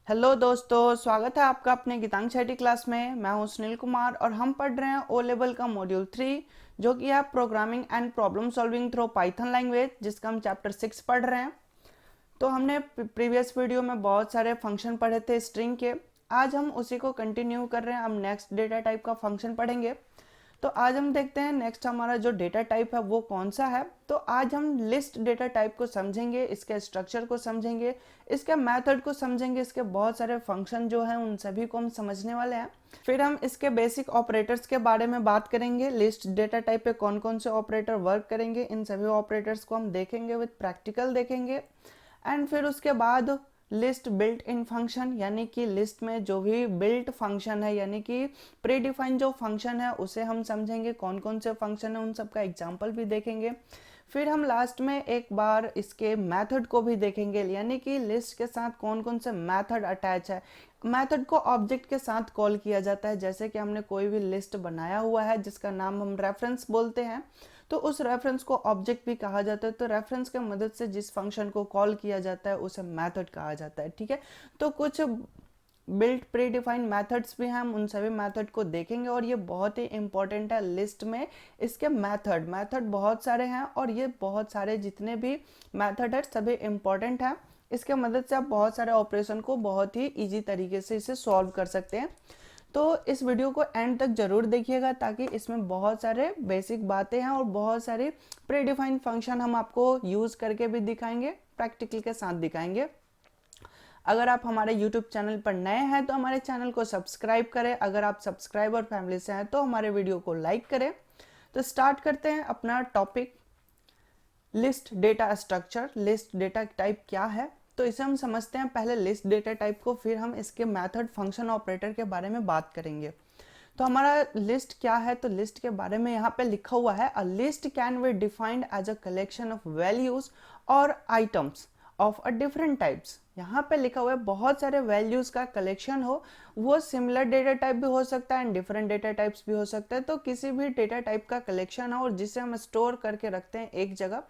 Hello दोस्तों, स्वागत है आपका अपने गीतांग शेट्टी क्लास में। मैं हूं सुनील कुमार और हम पढ़ रहे हैं ओ लेवल का मॉड्यूल 3 जो कि है programming and problem solving through Python language, जिसका हम चैप्टर 6 पढ़ रहे हैं। तो हमने प्रीवियस वीडियो में बहुत सारे फंक्शन पढ़े थे स्ट्रिंग के। आज हम उसी को कंटिन्यू कर रहे हैं। हम नेक्स्ट डेटा टाइप का फंक्शन पढ़ेंगे। तो आज हम देखते हैं नेक्स्ट हमारा जो डेटा टाइप है वो कौन सा है। तो आज हम लिस्ट डेटा टाइप को समझेंगे, इसके स्ट्रक्चर को समझेंगे, इसके मेथड को समझेंगे, इसके बहुत सारे फंक्शन जो हैं उन सभी को हम समझने वाले हैं। फिर हम इसके बेसिक ऑपरेटर्स के बारे में बात करेंगे। लिस्ट डेटा टाइप पे कौन कौन से ऑपरेटर वर्क करेंगे, इन सभी ऑपरेटर्स को हम देखेंगे, विद प्रैक्टिकल देखेंगे। एंड फिर उसके बाद लिस्ट बिल्ट इन फंक्शन, यानी कि लिस्ट में जो भी बिल्ट फंक्शन है, यानी कि प्री डिफाइन जो फंक्शन है उसे हम समझेंगे। कौन कौन से फंक्शन है उन सब का एग्जाम्पल भी देखेंगे। फिर हम लास्ट में एक बार इसके मेथड को भी देखेंगे, यानी कि लिस्ट के साथ कौन कौन से मेथड अटैच है। मेथड को ऑब्जेक्ट के साथ कॉल किया जाता है। जैसे कि हमने कोई भी लिस्ट बनाया हुआ है जिसका नाम हम रेफरेंस बोलते हैं, तो उस रेफरेंस को ऑब्जेक्ट भी कहा जाता है। तो रेफरेंस के मदद से जिस फंक्शन को कॉल किया जाता है उसे मेथड कहा जाता है। ठीक है, तो कुछ बिल्ट प्री डिफाइंड मैथड्स भी हैं, हम उन सभी मेथड को देखेंगे और ये बहुत ही इंपॉर्टेंट है लिस्ट में। इसके मेथड बहुत सारे हैं और ये बहुत सारे जितने भी मेथड है सभी इंपॉर्टेंट हैं। इसके मदद से आप बहुत सारे ऑपरेशन को बहुत ही ईजी तरीके से इसे सॉल्व कर सकते हैं। तो इस वीडियो को एंड तक जरूर देखिएगा, ताकि इसमें बहुत सारे बेसिक बातें हैं और बहुत सारे प्री डिफाइंड फंक्शन हम आपको यूज करके भी दिखाएंगे, प्रैक्टिकल के साथ दिखाएंगे। अगर आप हमारे YouTube चैनल पर नए हैं तो हमारे चैनल को सब्सक्राइब करें। अगर आप सब्सक्राइबर फैमिली से हैं तो हमारे वीडियो को लाइक करें। तो स्टार्ट करते हैं अपना topic, list data structure. List data type क्या है तो इसे हम समझते हैं पहले लिस्ट डेटा टाइप को, फिर हम इसके मेथड फंक्शन ऑपरेटर के बारे में बात करेंगे। तो हमारा लिस्ट क्या है, तो लिस्ट के बारे में यहाँ पे लिखा हुआ है, a list can be defined as a collection of values और items of a different types. यहाँ पे लिखा हुआ है बहुत सारे वैल्यूज का कलेक्शन हो, वो सिमिलर डेटा टाइप भी हो सकता है एंड डिफरेंट डेटा टाइप्स भी हो सकता है। तो किसी भी डेटा टाइप का कलेक्शन हो और जिसे हम स्टोर करके रखते हैं एक जगह,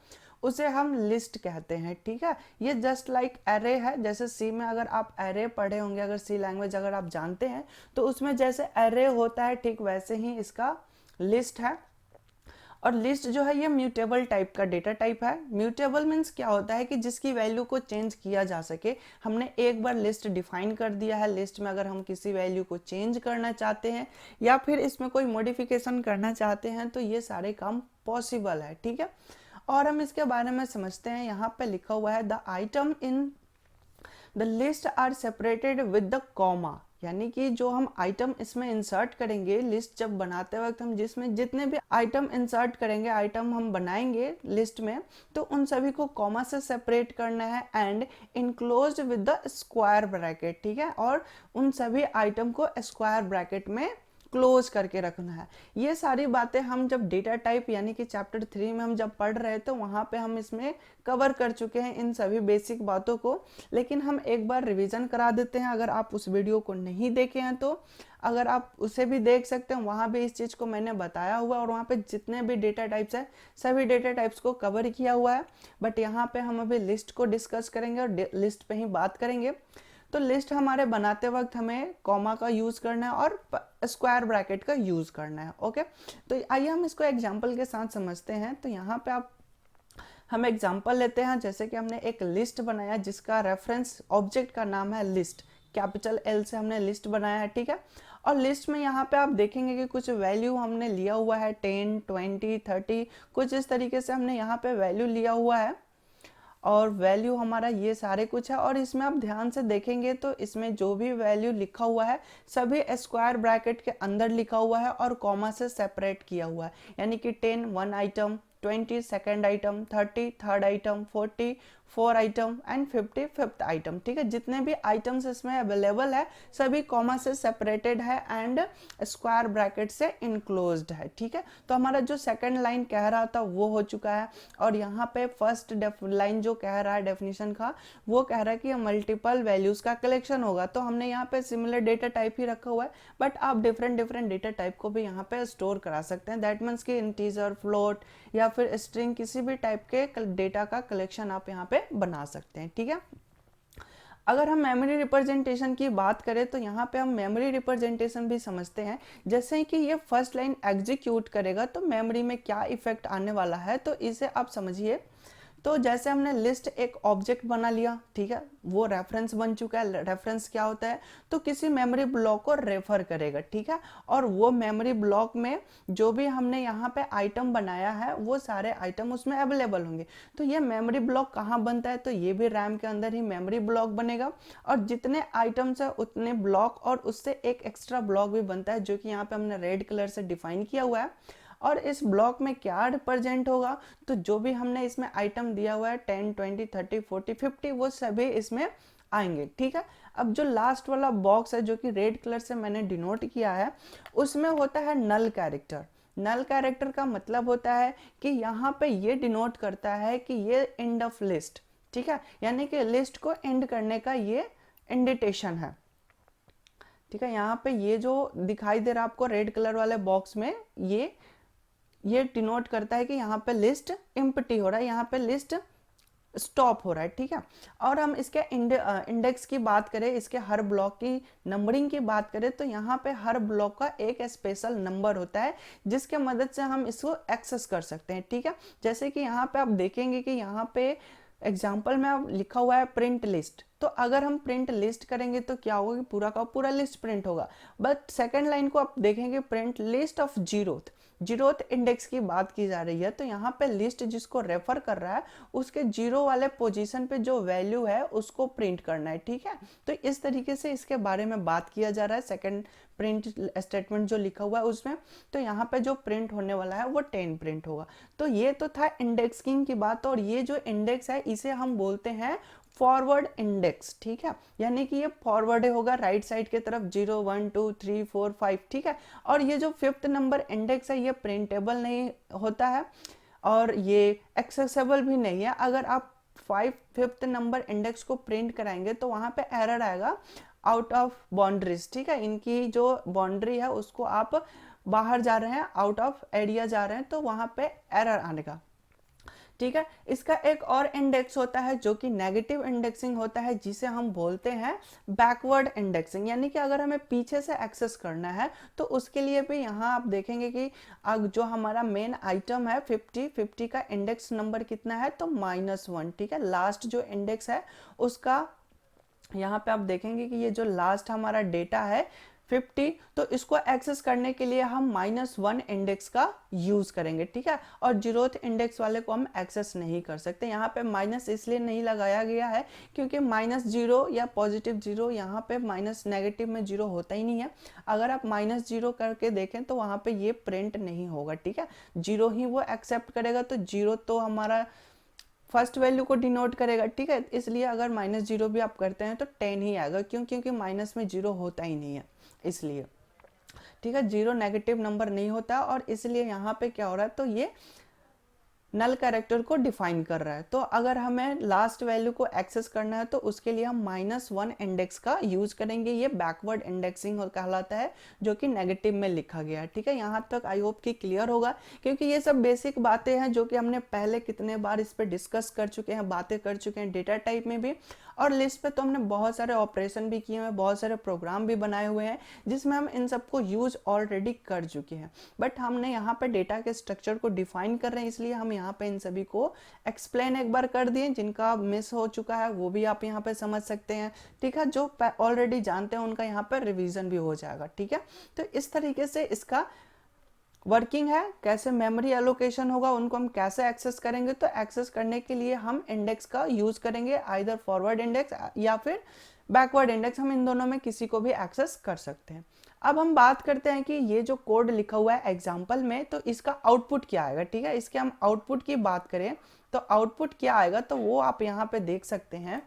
उसे हम लिस्ट कहते हैं। ठीक है, ये जस्ट लाइक एरे है। जैसे सी में अगर आप एरे पढ़े होंगे, अगर सी लैंग्वेज अगर आप जानते हैं, तो उसमें जैसे एरे होता है ठीक वैसे ही इसका लिस्ट है। और लिस्ट जो है ये म्यूटेबल टाइप का डेटा टाइप है। म्यूटेबल मीन्स क्या होता है कि जिसकी वैल्यू को चेंज किया जा सके। हमने एक बार लिस्ट डिफाइन कर दिया है, लिस्ट में अगर हम किसी वैल्यू को चेंज करना चाहते हैं या फिर इसमें कोई मॉडिफिकेशन करना चाहते हैं तो ये सारे काम पॉसिबल है। ठीक है, और हम इसके बारे में समझते हैं। यहाँ पे लिखा हुआ है the item in the list are separated with the comma, यानी कि जो हम आइटम इसमें इंसर्ट करेंगे, लिस्ट जब बनाते वक्त हम जिसमें जितने भी आइटम इंसर्ट करेंगे, आइटम हम बनाएंगे लिस्ट में, तो उन सभी को कॉमा से सेपरेट करना है and enclosed with the square bracket. ठीक है, और उन सभी आइटम को स्क्वायर ब्रैकेट में क्लोज करके रखना है। ये सारी बातें हम जब डेटा टाइप यानी कि चैप्टर 3 में हम जब पढ़ रहे थे वहां पे हम इसमें कवर कर चुके हैं इन सभी बेसिक बातों को, लेकिन हम एक बार रिवीजन करा देते हैं। अगर आप उस वीडियो को नहीं देखे हैं तो अगर आप उसे भी देख सकते हैं, वहां भी इस चीज को मैंने बताया हुआ और वहां पे जितने भी डेटा टाइप्स है सभी डेटा टाइप्स को कवर किया हुआ है। बट यहाँ पे हम अभी लिस्ट को डिस्कस करेंगे और लिस्ट पे ही बात करेंगे। तो लिस्ट हमारे बनाते वक्त हमें कॉमा का यूज करना है और स्क्वायर ब्रैकेट का यूज करना है। ओके, तो आइए हम इसको एग्जांपल के साथ समझते हैं। तो यहाँ पे आप हम एग्जांपल लेते हैं। जैसे कि हमने एक लिस्ट बनाया जिसका रेफरेंस ऑब्जेक्ट का नाम है लिस्ट, कैपिटल एल से हमने लिस्ट बनाया है। ठीक है, और लिस्ट में यहाँ पे आप देखेंगे कि कुछ वैल्यू हमने लिया हुआ है 10, 20, 30, कुछ इस तरीके से हमने यहाँ पे वैल्यू लिया हुआ है और वैल्यू हमारा ये सारे कुछ है। और इसमें आप ध्यान से देखेंगे तो इसमें जो भी वैल्यू लिखा हुआ है सभी स्क्वायर ब्रैकेट के अंदर लिखा हुआ है और कॉमा से सेपरेट किया हुआ है। यानी कि 10 one item, 20 second item, 30 third item, 40 four item and 50 fifth item. ठीक है, जितने भी आइटम्स इसमें अवेलेबल है सभी कॉमा से सेपरेटेड है एंड स्क्वायर ब्रैकेट से इनक्लोज्ड है। ठीक है, तो हमारा जो सेकंड लाइन कह रहा था वो हो चुका है। और यहाँ पे फर्स्ट लाइन जो कह रहा है डेफिनेशन का, वो कह रहा है कि मल्टीपल वैल्यूज का कलेक्शन होगा। तो हमने यहाँ पे सिमिलर डेटा टाइप ही रखा हुआ है, बट आप डिफरेंट डिफरेंट डेटा टाइप को भी यहाँ पे स्टोर करा सकते हैं। दैट मीन्स कि इंटीजर, फ्लोट या फिर स्ट्रिंग, किसी भी टाइप के डेटा का कलेक्शन आप यहाँ पे बना सकते हैं। ठीक है, अगर हम मेमोरी रिप्रेजेंटेशन की बात करें तो यहाँ पे हम मेमोरी रिप्रेजेंटेशन भी समझते हैं। जैसे कि ये फर्स्ट लाइन एग्जीक्यूट करेगा तो मेमोरी में क्या इफेक्ट आने वाला है, तो इसे आप समझिए। तो जैसे हमने लिस्ट एक ऑब्जेक्ट बना लिया, ठीक है, वो रेफरेंस बन चुका है। रेफरेंस क्या होता है, तो किसी मेमोरी ब्लॉक को रेफर करेगा, ठीक है, और वो मेमोरी ब्लॉक में जो भी हमने यहाँ पे आइटम बनाया है वो सारे आइटम उसमें अवेलेबल होंगे। तो ये मेमोरी ब्लॉक कहाँ बनता है, तो ये भी रैम के अंदर ही मेमोरी ब्लॉक बनेगा, और जितने आइटम्स है उतने ब्लॉक, और उससे एक एक्स्ट्रा ब्लॉक भी बनता है जो कि यहाँ पे हमने रेड कलर से डिफाइन किया हुआ है। और इस ब्लॉक में क्या रिप्रेजेंट होगा, तो जो भी हमने इसमें आइटम दिया हुआ है 10, 20, 30, 40, 50 वो सभी इसमें आएंगे, ठीक है। अब जो लास्ट वाला बॉक्स है जो कि रेड कलर से मैंने डिनोट किया है, उसमें होता है नल कैरेक्टर। नल कैरेक्टर का मतलब होता है कि यहाँ पे ये डिनोट करता है कि ये एंड ऑफ लिस्ट, ठीक है, यानी कि लिस्ट को एंड करने का ये इंडिकेशन है, ठीक है। यहाँ पे ये जो दिखाई दे रहा है आपको रेड कलर वाले बॉक्स में, ये डिनोट करता है कि यहाँ पे लिस्ट एम्प्टी हो रहा है, यहाँ पे लिस्ट स्टॉप हो रहा है, ठीक है। और हम इसके इंडेक्स की बात करें, इसके हर ब्लॉक की नंबरिंग की बात करें, तो यहाँ पे हर ब्लॉक का एक स्पेशल नंबर होता है जिसके मदद से हम इसको एक्सेस कर सकते हैं, ठीक है। जैसे कि यहाँ पे आप देखेंगे कि यहाँ पे एग्जाम्पल में अब लिखा हुआ है प्रिंट लिस्ट, तो अगर हम प्रिंट लिस्ट करेंगे तो क्या होगा कि पूरा का पूरा लिस्ट प्रिंट होगा। बट सेकंड लाइन को आप देखेंगे print list of zeroth index की बात की जा रही है, तो यहाँ पे लिस्ट जिसको रेफर कर रहा है उसके जीरो वाले पोजीशन पे जो वैल्यू है उसको प्रिंट करना है, ठीक है। तो इस तरीके से इसके बारे में बात किया जा रहा है सेकंड प्रिंट स्टेटमेंट जो लिखा हुआ है उसमें। तो यहाँ पे जो प्रिंट होने वाला है वो 10 प्रिंट होगा। तो ये तो था इंडेक्सिंग की बात, और ये जो इंडेक्स है इसे हम बोलते हैं फॉरवर्ड इंडेक्स, ठीक है, यानी कि ये फॉरवर्ड होगा राइट साइड की तरफ 0, 1, 2, 3, 4, 5, ठीक है। और ये जो फिफ्थ नंबर इंडेक्स है ये प्रिंटेबल नहीं होता है और ये एक्सेसिबल भी नहीं है। अगर आप फिफ्थ नंबर इंडेक्स को प्रिंट कराएंगे तो वहां पे एरर आएगा आउट ऑफ बाउंड्रीज, ठीक है, इनकी जो बाउंड्री है उसको आप बाहर जा रहे हैं, आउट ऑफ एरिया जा रहे हैं, तो वहां पे एरर आने का, ठीक है। इसका एक और इंडेक्स होता है जो कि नेगेटिव इंडेक्सिंग होता है, जिसे हम बोलते हैं बैकवर्ड इंडेक्सिंग, यानी कि अगर हमें पीछे से एक्सेस करना है तो उसके लिए भी यहाँ आप देखेंगे कि जो हमारा मेन आइटम है 50 का इंडेक्स नंबर कितना है, तो -1, ठीक है। लास्ट जो इंडेक्स है उसका यहाँ पे आप देखेंगे कि ये जो लास्ट हमारा डेटा है 50, तो इसको एक्सेस करने के लिए हम -1 इंडेक्स का यूज करेंगे, ठीक है। और जीरोथ इंडेक्स वाले को हम एक्सेस नहीं कर सकते। यहाँ पे माइनस इसलिए नहीं लगाया गया है क्योंकि -0 या +0 यहाँ पे माइनस नेगेटिव में 0 होता ही नहीं है। अगर आप -0 करके देखें तो वहाँ पे ये प्रिंट नहीं होगा, ठीक है, 0 ही वो एक्सेप्ट करेगा। तो 0 तो हमारा फर्स्ट वैल्यू को डिनोट करेगा, ठीक है, इसलिए अगर -0 भी आप करते हैं तो 10 ही आएगा, क्यों, क्योंकि माइनस में 0 होता ही नहीं है इसलिए, ठीक है। 0 नेगेटिव नंबर नहीं होता और इसलिए यहाँ पे क्या हो रहा है, तो ये नल कैरेक्टर को डिफाइन कर रहा है। तो अगर हमें लास्ट वैल्यू को एक्सेस करना है तो उसके लिए हम -1 इंडेक्स का यूज करेंगे। ये बैकवर्ड इंडेक्सिंग कहलाता है, जो कि नेगेटिव में लिखा गया है, ठीक है। यहाँ तक आई होप कि क्लियर होगा, क्योंकि ये सब बेसिक बातें हैं जो कि हमने पहले कितने बार इस पर डिस्कस कर चुके हैं, बातें कर चुके हैं डेटा टाइप में भी, और लिस्ट पे तो हमने बहुत सारे ऑपरेशन भी किए हैं, बहुत सारे प्रोग्राम भी बनाए हुए हैं जिसमें हम इन सबको यूज ऑलरेडी कर चुके हैं। बट हमने यहाँ पे डेटा के स्ट्रक्चर को डिफाइन कर रहे हैं, इसलिए हम यहाँ पे इन सभी को एक्सप्लेन एक बार कर दिए। जिनका मिस हो चुका है वो भी आप यहाँ पे समझ सकते हैं, ठीक है। जो ऑलरेडी जानते हैं उनका यहाँ पर रिवीजन भी हो जाएगा, ठीक है। तो इस तरीके से इसका वर्किंग है, कैसे मेमोरी एलोकेशन होगा, उनको हम कैसे एक्सेस करेंगे। तो एक्सेस करने के लिए हम इंडेक्स का यूज करेंगे, आइदर फॉरवर्ड इंडेक्स या फिर बैकवर्ड इंडेक्स, हम इन दोनों में किसी को भी एक्सेस कर सकते हैं। अब हम बात करते हैं कि ये जो कोड लिखा हुआ है एग्जाम्पल में, तो इसका आउटपुट क्या आएगा, ठीक है। इसके हम आउटपुट की बात करें तो आउटपुट क्या आएगा, तो वो आप यहाँ पे देख सकते हैं।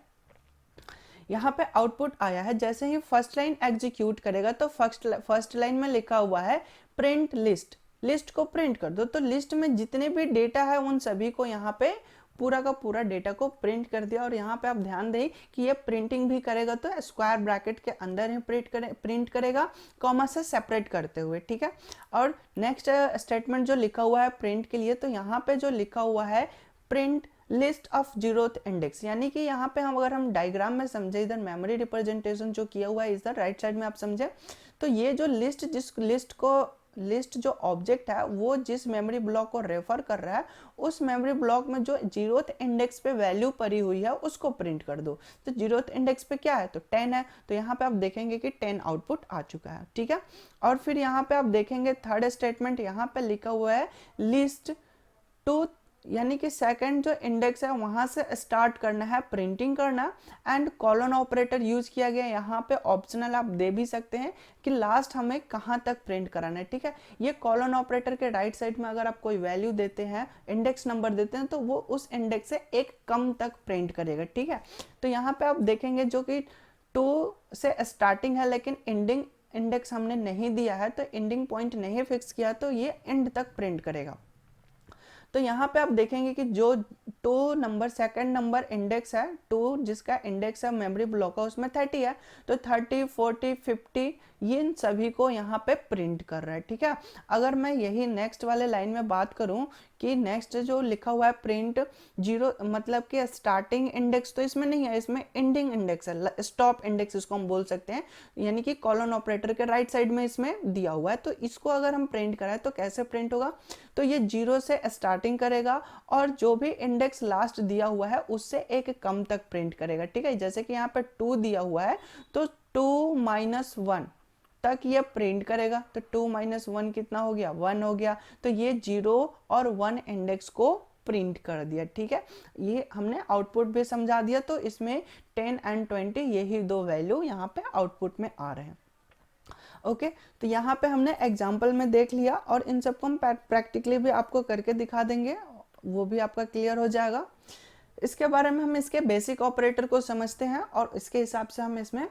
यहाँ पे आउटपुट आया है, जैसे ही फर्स्ट लाइन एग्जीक्यूट करेगा तो फर्स्ट लाइन में लिखा हुआ है प्रिंट लिस्ट, लिस्ट को प्रिंट कर दो। तो लिस्ट में जितने भी डेटा है उन सभी को यहाँ पे पूरा का पूरा डेटा को प्रिंट कर दिया। और यहाँ पे आप ध्यान दें कि ये प्रिंटिंग भी करेगा तो स्क्वायर ब्रैकेट के अंदर ही प्रिंट करेगा, कॉमा से सेपरेट करते हुए, ठीक है। और नेक्स्ट स्टेटमेंट जो लिखा हुआ है प्रिंट के लिए, तो यहाँ पे जो लिखा हुआ है print list of zeroth index, यानी कि यहाँ पे हम अगर हम डायग्राम में समझे, इधर मेमोरी रिप्रेजेंटेशन जो किया हुआ है इधर राइट साइड में आप समझे, तो ये जो लिस्ट जो ऑब्जेक्ट है वो जिस मेमोरी ब्लॉक को रेफर कर रहा है उस मेमोरी ब्लॉक में जो जीरोथ इंडेक्स पे वैल्यू पड़ी हुई है उसको प्रिंट कर दो। तो जीरोथ इंडेक्स पे क्या है, तो 10 है, तो यहाँ पे आप देखेंगे कि 10 आउटपुट आ चुका है, ठीक है। और फिर यहाँ पे आप देखेंगे थर्ड स्टेटमेंट, यहाँ पे लिखा हुआ है लिस्ट टू, यानी कि सेकंड जो इंडेक्स है वहां से स्टार्ट करना है प्रिंटिंग करना, एंड कॉलन ऑपरेटर यूज किया गया। यहाँ पे ऑप्शनल आप दे भी सकते हैं कि लास्ट हमें कहाँ तक प्रिंट कराना है, ठीक है। ये कॉलन ऑपरेटर के राइट साइड में अगर आप कोई वैल्यू देते हैं, इंडेक्स नंबर देते हैं, तो वो उस इंडेक्स से एक कम तक प्रिंट करेगा, ठीक है। तो यहाँ पे आप देखेंगे जो कि 2 से स्टार्टिंग है लेकिन एंडिंग इंडेक्स हमने नहीं दिया है, तो एंडिंग पॉइंट नहीं फिक्स किया, तो ये एंड तक प्रिंट करेगा। तो यहाँ पे आप देखेंगे कि जो 2 नंबर सेकंड नंबर इंडेक्स है, 2 जिसका इंडेक्स है मेमोरी ब्लॉक का उसमें 30 है, तो 30 40 50 ये इन सभी को यहाँ पे प्रिंट कर रहा है, ठीक है। अगर मैं यही नेक्स्ट वाले लाइन में बात करूँ कि नेक्स्ट जो लिखा हुआ है प्रिंट जीरो, मतलब कि स्टार्टिंग इंडेक्स तो इसमें नहीं है, इसमें एंडिंग इंडेक्स है, स्टॉप इंडेक्स इसको हम बोल सकते हैं, यानी कि कॉलन ऑपरेटर के राइट साइड में इसमें दिया हुआ है। तो इसको अगर हम प्रिंट कराएं तो कैसे प्रिंट होगा, तो ये 0 से स्टार्टिंग करेगा और जो भी इंडेक्स लास्ट दिया हुआ है उससे एक कम तक प्रिंट करेगा, ठीक है। जैसे कि यहाँ पे 2 दिया हुआ है तो 2 - 1 तक ये प्रिंट करेगा, तो 2 - 1 कितना हो गया, 1 हो गया, तो ये 0 और 1 इंडेक्स को प्रिंट कर दिया, ठीक है। ये हमने आउटपुट भी समझा दिया, तो इसमें 10 और 20 यही 2 वैल्यू यहाँ पे आउटपुट में आ रहे हैं, ओके। तो यहाँ पे हमने एग्जाम्पल में देख लिया और इन सबको हम प्रैक्टिकली भी आपको करके दिखा देंगे, वो भी आपका क्लियर हो जाएगा। इसके बारे में हम इसके बेसिक ऑपरेटर को समझते हैं और इसके हिसाब से हम इसमें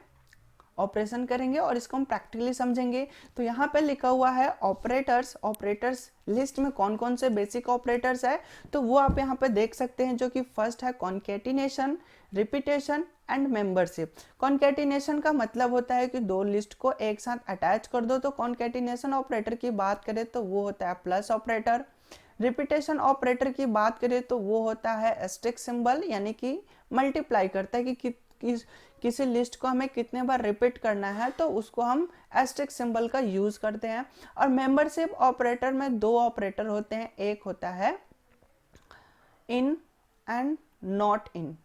ऑपरेशन करेंगे और इसको हम प्रैक्टिकली समझेंगे। तो यहाँ पे लिखा हुआ है ऑपरेटर्स लिस्ट में कौन कौन से बेसिक ऑपरेटर्स है, तो वो आप यहाँ पे देख सकते हैं, जो कि फर्स्ट है concatenation, repetition and membership. Concatenation का मतलब होता है कि 2 लिस्ट को एक साथ अटैच कर दो, तो कॉन्केटिनेशन ऑपरेटर की बात करें तो वो होता है प्लस ऑपरेटर। रिपीटेशन ऑपरेटर की बात करें तो वो होता है एस्टेरिस्क सिंबल, यानी कि मल्टीप्लाई करता है कि किसी लिस्ट को हमें कितने बार रिपीट करना है, तो उसको हम एस्टेरिस्क सिंबल का यूज करते हैं। और मेंबरशिप ऑपरेटर में 2 ऑपरेटर होते हैं, एक होता है इन एंड नॉट इन,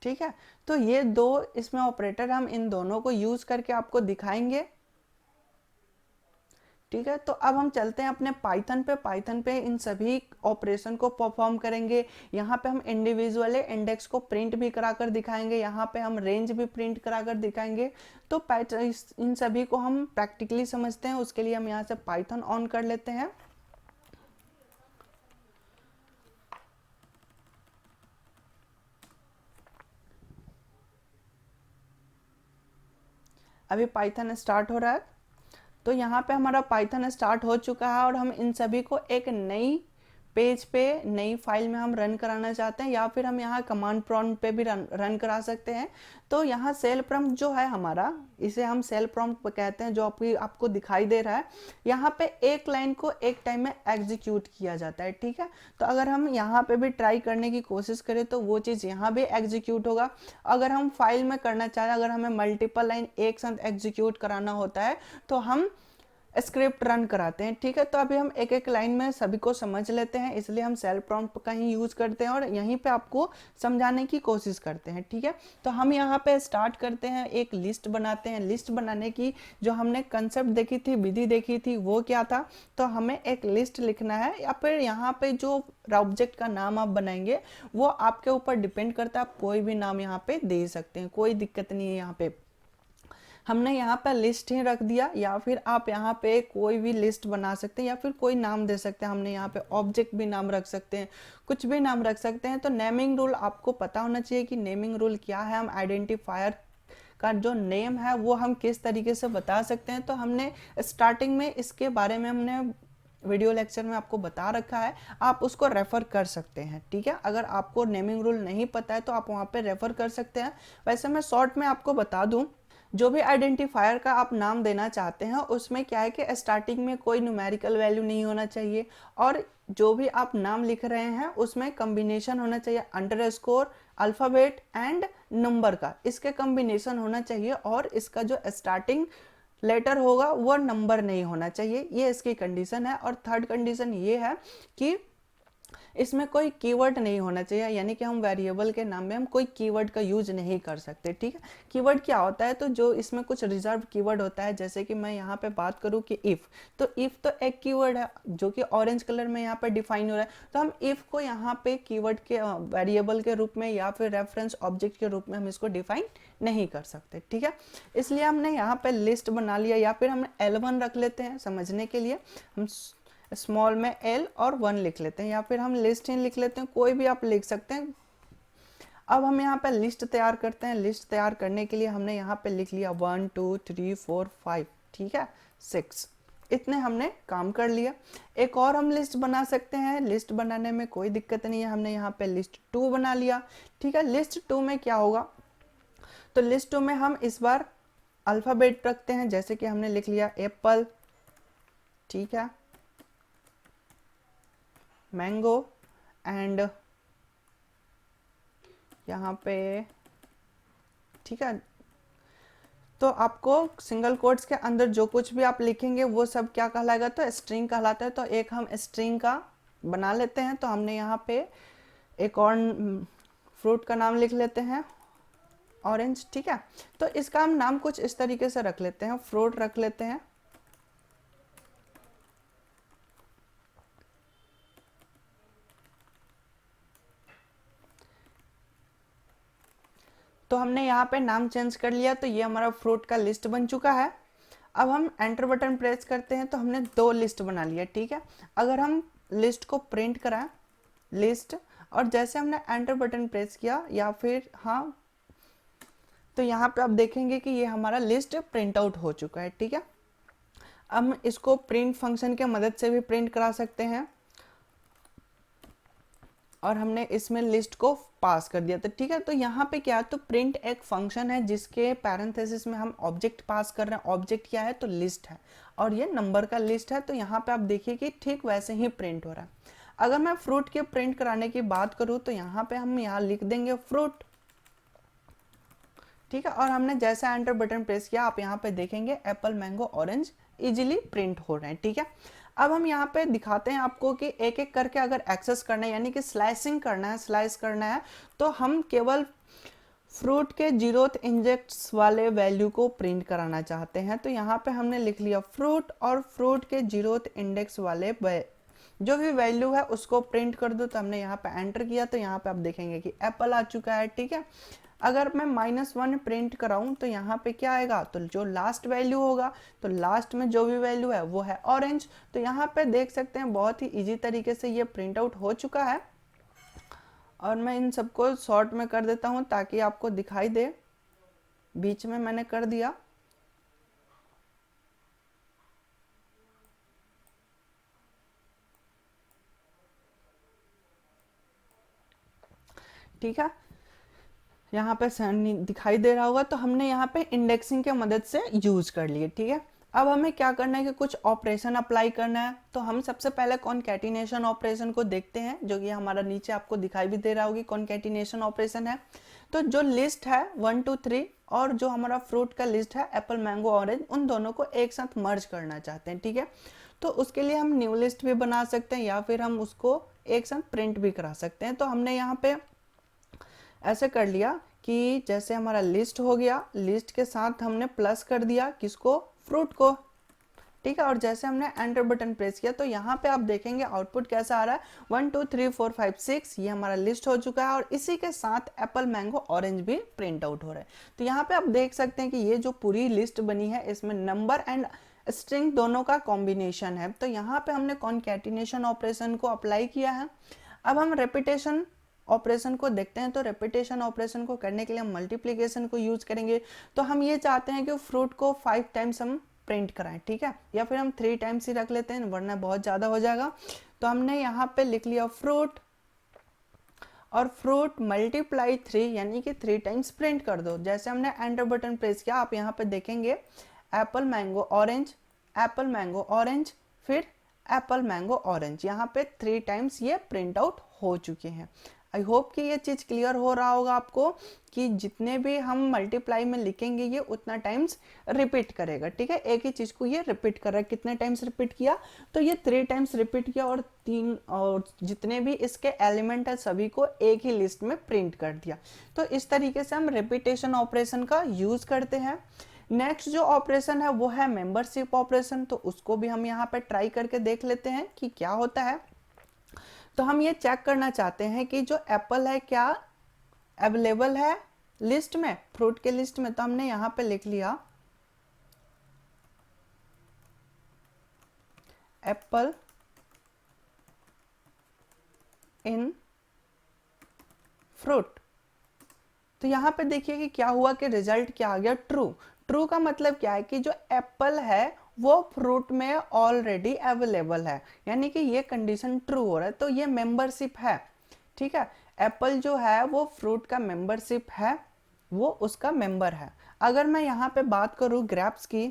ठीक है। तो ये 2 इसमें ऑपरेटर हम इन दोनों को यूज करके आपको दिखाएंगे, ठीक है। तो अब हम चलते हैं अपने पाइथन पे इन सभी ऑपरेशन को परफॉर्म करेंगे। यहाँ पे हम इंडिविजुअली इंडेक्स को प्रिंट भी कराकर दिखाएंगे, यहाँ पे हम रेंज भी प्रिंट कराकर दिखाएंगे। तो इन सभी को हम प्रैक्टिकली समझते हैं, उसके लिए हम यहाँ से पाइथन ऑन कर लेते हैं। अभी पाइथन स्टार्ट हो रहा है, तो यहाँ पे हमारा पाइथन स्टार्ट हो चुका है और हम इन सभी को एक नई पेज पे नई फाइल में हम रन कराना चाहते हैं, या फिर हम यहाँ कमांड प्रॉम्प्ट पे भी रन करा सकते हैं। तो यहाँ सेल प्रॉम्प्ट जो है हमारा, इसे हम सेल प्रॉम्प्ट कहते हैं, जो आपको दिखाई दे रहा है, यहाँ पे एक लाइन को एक टाइम में एग्जीक्यूट किया जाता है, ठीक है। तो अगर हम यहाँ पे भी ट्राई करने की कोशिश करें तो वो चीज़ यहाँ भी एग्जीक्यूट होगा। अगर हम फाइल में करना चाहें, अगर हमें मल्टीपल लाइन एक साथ एग्जीक्यूट कराना होता है तो हम स्क्रिप्ट रन कराते हैं, ठीक है। तो अभी हम एक एक लाइन में सभी को समझ लेते हैं, इसलिए हम सेल प्रॉम्प्ट का ही यूज करते हैं और यहीं पे आपको समझाने की कोशिश करते हैं, ठीक है। तो हम यहाँ पे स्टार्ट करते हैं, एक लिस्ट बनाते हैं। लिस्ट बनाने की जो हमने कंसेप्ट देखी थी, विधि देखी थी, वो क्या था, तो हमें एक लिस्ट लिखना है, या फिर यहाँ पे जो ऑब्जेक्ट का नाम आप बनाएंगे वो आपके ऊपर डिपेंड करता है, आप कोई भी नाम यहाँ पे दे सकते हैं, कोई दिक्कत नहीं है। यहाँ पे हमने यहाँ पे लिस्ट ही रख दिया, या फिर आप यहाँ पे कोई भी लिस्ट बना सकते हैं, या फिर कोई नाम दे सकते हैं। हमने यहाँ पे ऑब्जेक्ट भी नाम रख सकते हैं, कुछ भी नाम रख सकते हैं। तो नेमिंग रूल आपको पता होना चाहिए कि नेमिंग रूल क्या है, हम आइडेंटिफायर का जो नेम है वो हम किस तरीके से बता सकते हैं। तो हमने स्टार्टिंग में इसके बारे में हमने वीडियो लेक्चर में आपको बता रखा है, आप उसको रेफर कर सकते हैं, ठीक है। अगर आपको नेमिंग रूल नहीं पता है तो आप वहाँ पे रेफर कर सकते हैं। वैसे मैं शॉर्ट में आपको बता दूं, जो भी आइडेंटिफायर का आप नाम देना चाहते हैं उसमें क्या है कि स्टार्टिंग में कोई न्यूमेरिकल वैल्यू नहीं होना चाहिए, और जो भी आप नाम लिख रहे हैं उसमें कॉम्बिनेशन होना चाहिए अंडरस्कोर, अल्फ़ाबेट एंड नंबर का, इसके कॉम्बिनेशन होना चाहिए और इसका जो स्टार्टिंग लेटर होगा वो नंबर नहीं होना चाहिए, ये इसकी कंडीशन है। और थर्ड कंडीशन ये है कि इसमें कोई कीवर्ड नहीं होना चाहिए, यानी कि हम वेरिएबल के नाम में हम कोई कीवर्ड का यूज नहीं कर सकते, ठीक है। कीवर्ड क्या होता है, तो जो इसमें कुछ रिजर्व कीवर्ड होता है, जैसे कि मैं यहाँ पे बात करूँ कि इफ़, तो इफ़ तो एक कीवर्ड है जो कि ऑरेंज कलर में यहाँ पे डिफाइन हो रहा है, तो हम इफ़ को यहाँ पे कीवर्ड के वेरिएबल के रूप में या फिर रेफरेंस ऑब्जेक्ट के रूप में हम इसको डिफाइन नहीं कर सकते, ठीक है। इसलिए हमने यहाँ पे लिस्ट बना लिया, या फिर हमने L1 रख लेते हैं समझने के लिए, हम स्मॉल में L और 1 लिख लेते हैं, या फिर हम लिस्ट ही लिख लेते हैं, कोई भी आप लिख सकते हैं। अब हम यहाँ पे लिस्ट तैयार करते हैं। लिस्ट तैयार करने के लिए हमने यहाँ पे लिख लिया 1 2 3 4 5, ठीक है, 6, इतने हमने काम कर लिया। एक और हम लिस्ट बना सकते हैं, लिस्ट बनाने में कोई दिक्कत नहीं है। हमने यहाँ पे लिस्ट 2 बना लिया, ठीक है। लिस्ट 2 में क्या होगा, तो लिस्ट 2 में हम इस बार अल्फ़ाबेट रखते हैं, जैसे कि हमने लिख लिया एप्पल, ठीक है, मैंगो एंड यहाँ पे, ठीक है। तो आपको सिंगल कोट्स के अंदर जो कुछ भी आप लिखेंगे वो सब क्या कहलाएगा, तो स्ट्रिंग कहलाता है। तो एक हम स्ट्रिंग का बना लेते हैं। तो हमने यहाँ पे एक और फ्रूट का नाम लिख लेते हैं ऑरेंज, ठीक है। तो इसका हम नाम कुछ इस तरीके से रख लेते हैं, फ्रूट रख लेते हैं। तो हमने यहाँ पे नाम चेंज कर लिया, तो ये हमारा फ्रूट का लिस्ट बन चुका है। अब हम एंटर बटन प्रेस करते हैं तो हमने 2 लिस्ट बना लिया, ठीक है। अगर हम लिस्ट को प्रिंट कराएं, लिस्ट, और जैसे हमने एंटर बटन प्रेस किया या फिर हाँ, तो यहाँ पे आप देखेंगे कि ये हमारा लिस्ट प्रिंट आउट हो चुका है, ठीक है। अब हम इसको प्रिंट फंक्शन के मदद से भी प्रिंट करा सकते हैं, और हमने इसमें लिस्ट को पास कर दिया, तो ठीक है। तो यहाँ पे क्या है, तो प्रिंट एक फंक्शन है जिसके पैरेंथेसिस में हम ऑब्जेक्ट पास कर रहे हैं। ऑब्जेक्ट क्या है, तो लिस्ट है, और ये नंबर का लिस्ट है। तो यहाँ पे आप देखिए कि ठीक वैसे ही प्रिंट हो रहा है। अगर मैं फ्रूट के प्रिंट कराने की बात करूँ तो यहाँ पे हम यहाँ लिख देंगे फ्रूट, ठीक है। और हमने जैसा एंटर बटन प्रेस किया, आप यहाँ पे देखेंगे Apple, mango, orange easily print हो रहे हैं, ठीक है। अब हम यहाँ पे दिखाते हैं आपको कि एक एक करके अगर एक्सेस करना है, यानी कि स्लाइसिंग करना है, स्लाइस करना है, तो हम केवल फ्रूट के 0th इंडेक्स वाले वैल्यू को प्रिंट कराना चाहते हैं। तो यहाँ पे हमने लिख लिया फ्रूट, और फ्रूट के 0th इंडेक्स वाले जो भी वैल्यू है उसको प्रिंट कर दो। तो हमने यहाँ पे एंटर किया, तो यहाँ पे आप देखेंगे कि एप्पल आ चुका है, ठीक है। अगर मैं -1 प्रिंट कराऊं तो यहाँ पे क्या आएगा, तो जो लास्ट वैल्यू होगा, तो लास्ट में जो भी वैल्यू है वो है ऑरेंज। तो यहाँ पे देख सकते हैं बहुत ही इजी तरीके से ये प्रिंट आउट हो चुका है। और मैं इन सबको शॉर्ट में कर देता हूँ ताकि आपको दिखाई दे, बीच में मैंने कर दिया। ठीक है, यहाँ पे दिखाई दे रहा होगा। तो हमने यहाँ पे इंडेक्सिंग के मदद से यूज कर लिए, ठीक है। अब हमें क्या करना है कि कुछ ऑपरेशन अप्लाई करना है। तो हम सबसे पहले कॉन्कैटिनेशन ऑपरेशन को देखते हैं, जो कि हमारा नीचे आपको दिखाई भी दे रहा होगी, कॉन्कैटिनेशन ऑपरेशन है। तो जो लिस्ट है 1 2 3 और जो हमारा फ्रूट का लिस्ट है एप्पल, मैंगो, ऑरेंज, उन दोनों को एक साथ मर्ज करना चाहते हैं, ठीक है। तो उसके लिए हम न्यू लिस्ट भी बना सकते हैं, या फिर हम उसको एक साथ प्रिंट भी करा सकते हैं। तो हमने यहाँ पे ऐसे कर लिया कि जैसे हमारा लिस्ट हो गया, लिस्ट के साथ हमने प्लस कर दिया किसको, फ्रूट को, ठीक है। और जैसे हमने एंटर बटन प्रेस किया तो यहाँ पे आप देखेंगे आउटपुट कैसा आ रहा है, 1 2 3 4 5 6, ये हमारा लिस्ट हो चुका है। और इसी के साथ एप्पल, मैंगो, ऑरेंज भी प्रिंट आउट हो रहा है। तो यहाँ पे आप देख सकते हैं कि ये जो पूरी लिस्ट बनी है इसमें नंबर एंड स्ट्रिंग दोनों का कॉम्बिनेशन है। तो यहाँ पे हमने कॉन्कैटिनेशन ऑपरेशन को अप्लाई किया है। अब हम रेपिटेशन ऑपरेशन को देखते हैं। तो रेपिटेशन ऑपरेशन को करने के लिए हम मल्टीप्लिकेशन को यूज करेंगे। तो हम ये चाहते हैं कि फ्रूट को 5 टाइम्स हम प्रिंट कराएं, ठीक है, या फिर हम 3 टाइम्स ही रख लेते हैं, वरना बहुत ज़्यादा हो जाएगा। तो हमने यहाँ पे लिख लिया फ्रूट, और फ्रूट मल्टीप्लाई 3, यानी कि 3 टाइम्स प्रिंट कर दो। जैसे हमने एंटर बटन प्रेस किया, आप यहाँ पे देखेंगे Apple, mango, orange, Apple, mango, orange, फिर एप्पल मैंगो ऑरेंज। यहाँ पे 3 टाइम्स ये प्रिंट आउट हो चुके हैं। आई होप कि ये चीज़ क्लियर हो रहा होगा आपको कि जितने भी हम मल्टीप्लाई में लिखेंगे ये उतना टाइम्स रिपीट करेगा। ठीक है, एक ही चीज़ को ये रिपीट कर रहा है। कितने टाइम्स रिपीट किया, तो ये 3 टाइम्स रिपीट किया और 3 और जितने भी इसके एलिमेंट है सभी को एक ही लिस्ट में प्रिंट कर दिया। तो इस तरीके से हम रिपीटेशन ऑपरेशन का यूज करते हैं। नेक्स्ट जो ऑपरेशन है वो है मेंबरशिप ऑपरेशन। तो उसको भी हम यहाँ पे ट्राई करके देख लेते हैं कि क्या होता है। तो हम ये चेक करना चाहते हैं कि जो एप्पल है क्या अवेलेबल है लिस्ट में, फ्रूट के लिस्ट में। तो हमने यहाँ पे लिख लिया एप्पल इन फ्रूट। तो यहाँ पे देखिए कि क्या हुआ कि रिजल्ट क्या आ गया, ट्रू। ट्रू का मतलब क्या है कि जो एप्पल है वो फ्रूट में ऑलरेडी अवेलेबल है, यानी कि ये कंडीशन ट्रू हो रहा है। तो ये मेंबरशिप है। ठीक है, एप्पल जो है वो फ्रूट का मेंबरशिप है, वो उसका मेंबर है। अगर मैं यहाँ पे बात करूँ ग्रेप्स की,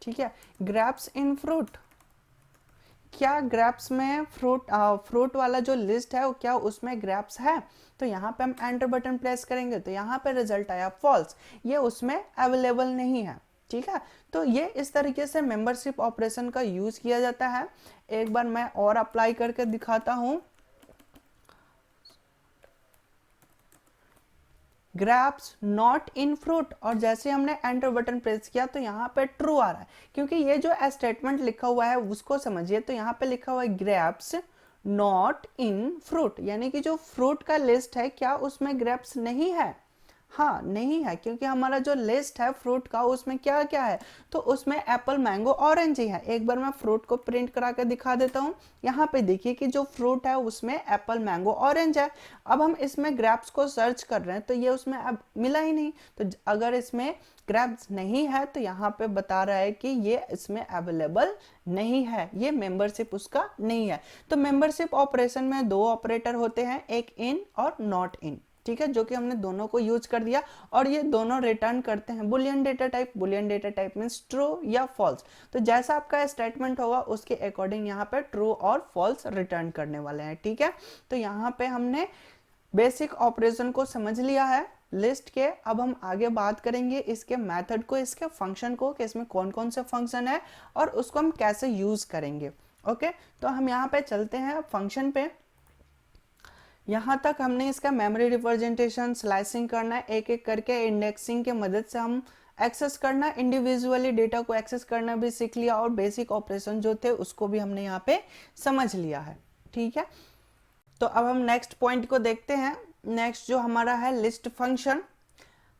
ठीक है, ग्रेप्स इन फ्रूट, क्या ग्रेप्स में फ्रूट वाला जो लिस्ट है वो क्या उसमें ग्रेप्स है। तो यहाँ पे हम एंटर बटन प्रेस करेंगे तो यहाँ पे रिजल्ट आया फॉल्स, ये उसमें अवेलेबल नहीं है। ठीक है, तो ये इस तरीके से मेंबरशिप ऑपरेशन का यूज किया जाता है। एक बार मैं और अप्लाई करके दिखाता हूँ। ग्रेप्स नॉट इन फ्रूट, और जैसे हमने एंटर बटन प्रेस किया तो यहाँ पे ट्रू आ रहा है, क्योंकि ये जो स्टेटमेंट लिखा हुआ है उसको समझिए। तो यहाँ पे लिखा हुआ है ग्रेप्स नॉट इन फ्रूट, यानी कि जो फ्रूट का लिस्ट है क्या उसमें ग्रेप्स नहीं है। हाँ, नहीं है, क्योंकि हमारा जो लिस्ट है फ्रूट का उसमें क्या क्या है, तो उसमें एप्पल मैंगो ऑरेंज ही है। एक बार मैं फ्रूट को प्रिंट करा कर दिखा देता हूँ। यहाँ पे देखिए कि जो फ्रूट है उसमें एप्पल मैंगो ऑरेंज है। अब हम इसमें ग्रेप्स को सर्च कर रहे हैं तो ये उसमें अब मिला ही नहीं। तो अगर इसमें ग्रेप्स नहीं है तो यहाँ पे बता रहा है कि ये इसमें अवेलेबल नहीं है, ये मेंबरशिप उसका नहीं है। तो मेंबरशिप ऑपरेशन में 2 ऑपरेटर होते हैं, एक इन और नॉट इन। ठीक है, जो कि हमने दोनों को यूज कर दिया और ये दोनों रिटर्न करते हैं Boolean data type. Boolean data type means true या फॉल्स। तो जैसा आपका स्टेटमेंट होगा उसके अकॉर्डिंग यहाँ पे ट्रू और फॉल्स रिटर्न करने वाले हैं। ठीक है, तो यहाँ पे हमने बेसिक ऑपरेशन को समझ लिया है लिस्ट के। अब हम आगे बात करेंगे इसके मेथड को, इसके फंक्शन को, कि इसमें कौन कौन से फंक्शन है और उसको हम कैसे यूज करेंगे। ओके, तो हम यहाँ पे चलते हैं फंक्शन पे। यहाँ तक हमने इसका मेमोरी रिप्रेजेंटेशन, स्लाइसिंग करना, एक एक करके इंडेक्सिंग के मदद से हम एक्सेस करना, इंडिविजुअली डेटा को एक्सेस करना भी सीख लिया और बेसिक ऑपरेशन जो थे उसको भी हमने यहाँ पे समझ लिया है। ठीक है, तो अब हम नेक्स्ट पॉइंट को देखते हैं। नेक्स्ट जो हमारा है लिस्ट फंक्शन।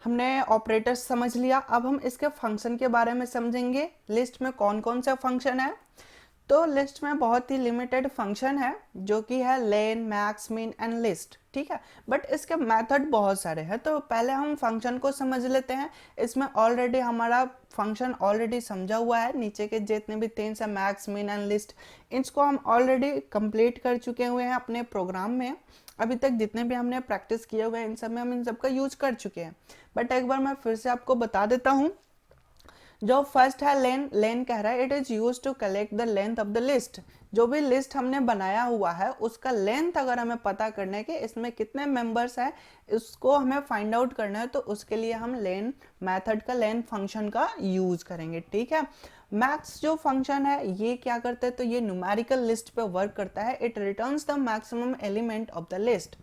हमने ऑपरेटर्स समझ लिया, अब हम इसके फंक्शन के बारे में समझेंगे। लिस्ट में कौन कौन सा फंक्शन है, तो लिस्ट में बहुत ही लिमिटेड फंक्शन है जो कि है लेन, मैक्स, मिन एंड लिस्ट। ठीक है, बट इसके मेथड बहुत सारे हैं। तो पहले हम फंक्शन को समझ लेते हैं। इसमें ऑलरेडी हमारा फंक्शन ऑलरेडी समझा हुआ है, नीचे के जितने भी 3 से मैक्स, मिन एंड लिस्ट, इसको हम ऑलरेडी कंप्लीट कर चुके हुए हैं अपने प्रोग्राम में। अभी तक जितने भी हमने प्रैक्टिस किए हुए हैं इन सब में हम इन सब का यूज कर चुके हैं। बट एक बार मैं फिर से आपको बता देता हूँ। जो फर्स्ट है लेन, लेन कह रहा है it is use to collect the length of the list. जो भी लिस्ट हमने बनाया हुआ है उसका लेंथ अगर हमें पता करना है कि इसमें कितने मेंबर्स हैं, उसको हमें फाइंड आउट करना है, तो उसके लिए हम लेन मेथड का, लेन फंक्शन का यूज करेंगे। ठीक है, मैक्स जो फंक्शन है ये क्या करता है, तो ये न्यूमेरिकल लिस्ट पे वर्क करता है। It returns the maximum element of the list.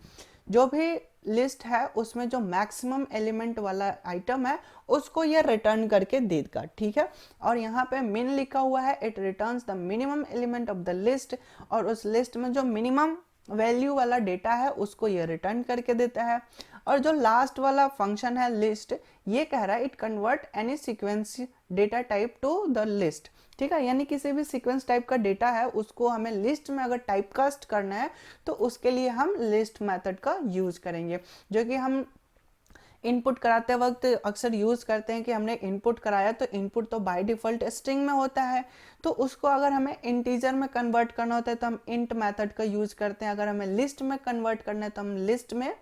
जो भी लिस्ट है उसमें जो मैक्सिमम एलिमेंट वाला आइटम है उसको ये रिटर्न करके देगा। ठीक है, और यहाँ पे मिन लिखा हुआ है, it returns the minimum element of the list, और उस लिस्ट में जो मिनिमम वैल्यू वाला डेटा है उसको ये रिटर्न करके देता है। और जो लास्ट वाला फंक्शन है लिस्ट, ये कह रहा है it convert any sequence data type two the list. ठीक है, यानी किसी भी सीक्वेंस टाइप का डेटा है उसको हमें लिस्ट में अगर टाइप कास्ट करना है तो उसके लिए हम लिस्ट मेथड का यूज करेंगे, जो कि हम इनपुट कराते वक्त अक्सर यूज करते हैं कि हमने इनपुट कराया तो इनपुट तो बाय डिफॉल्ट स्ट्रिंग में होता है, तो उसको अगर हमें इंटीजर में कन्वर्ट करना होता है तो हम इंट मेथड का यूज करते हैं। अगर हमें लिस्ट में कन्वर्ट करना है तो हम लिस्ट में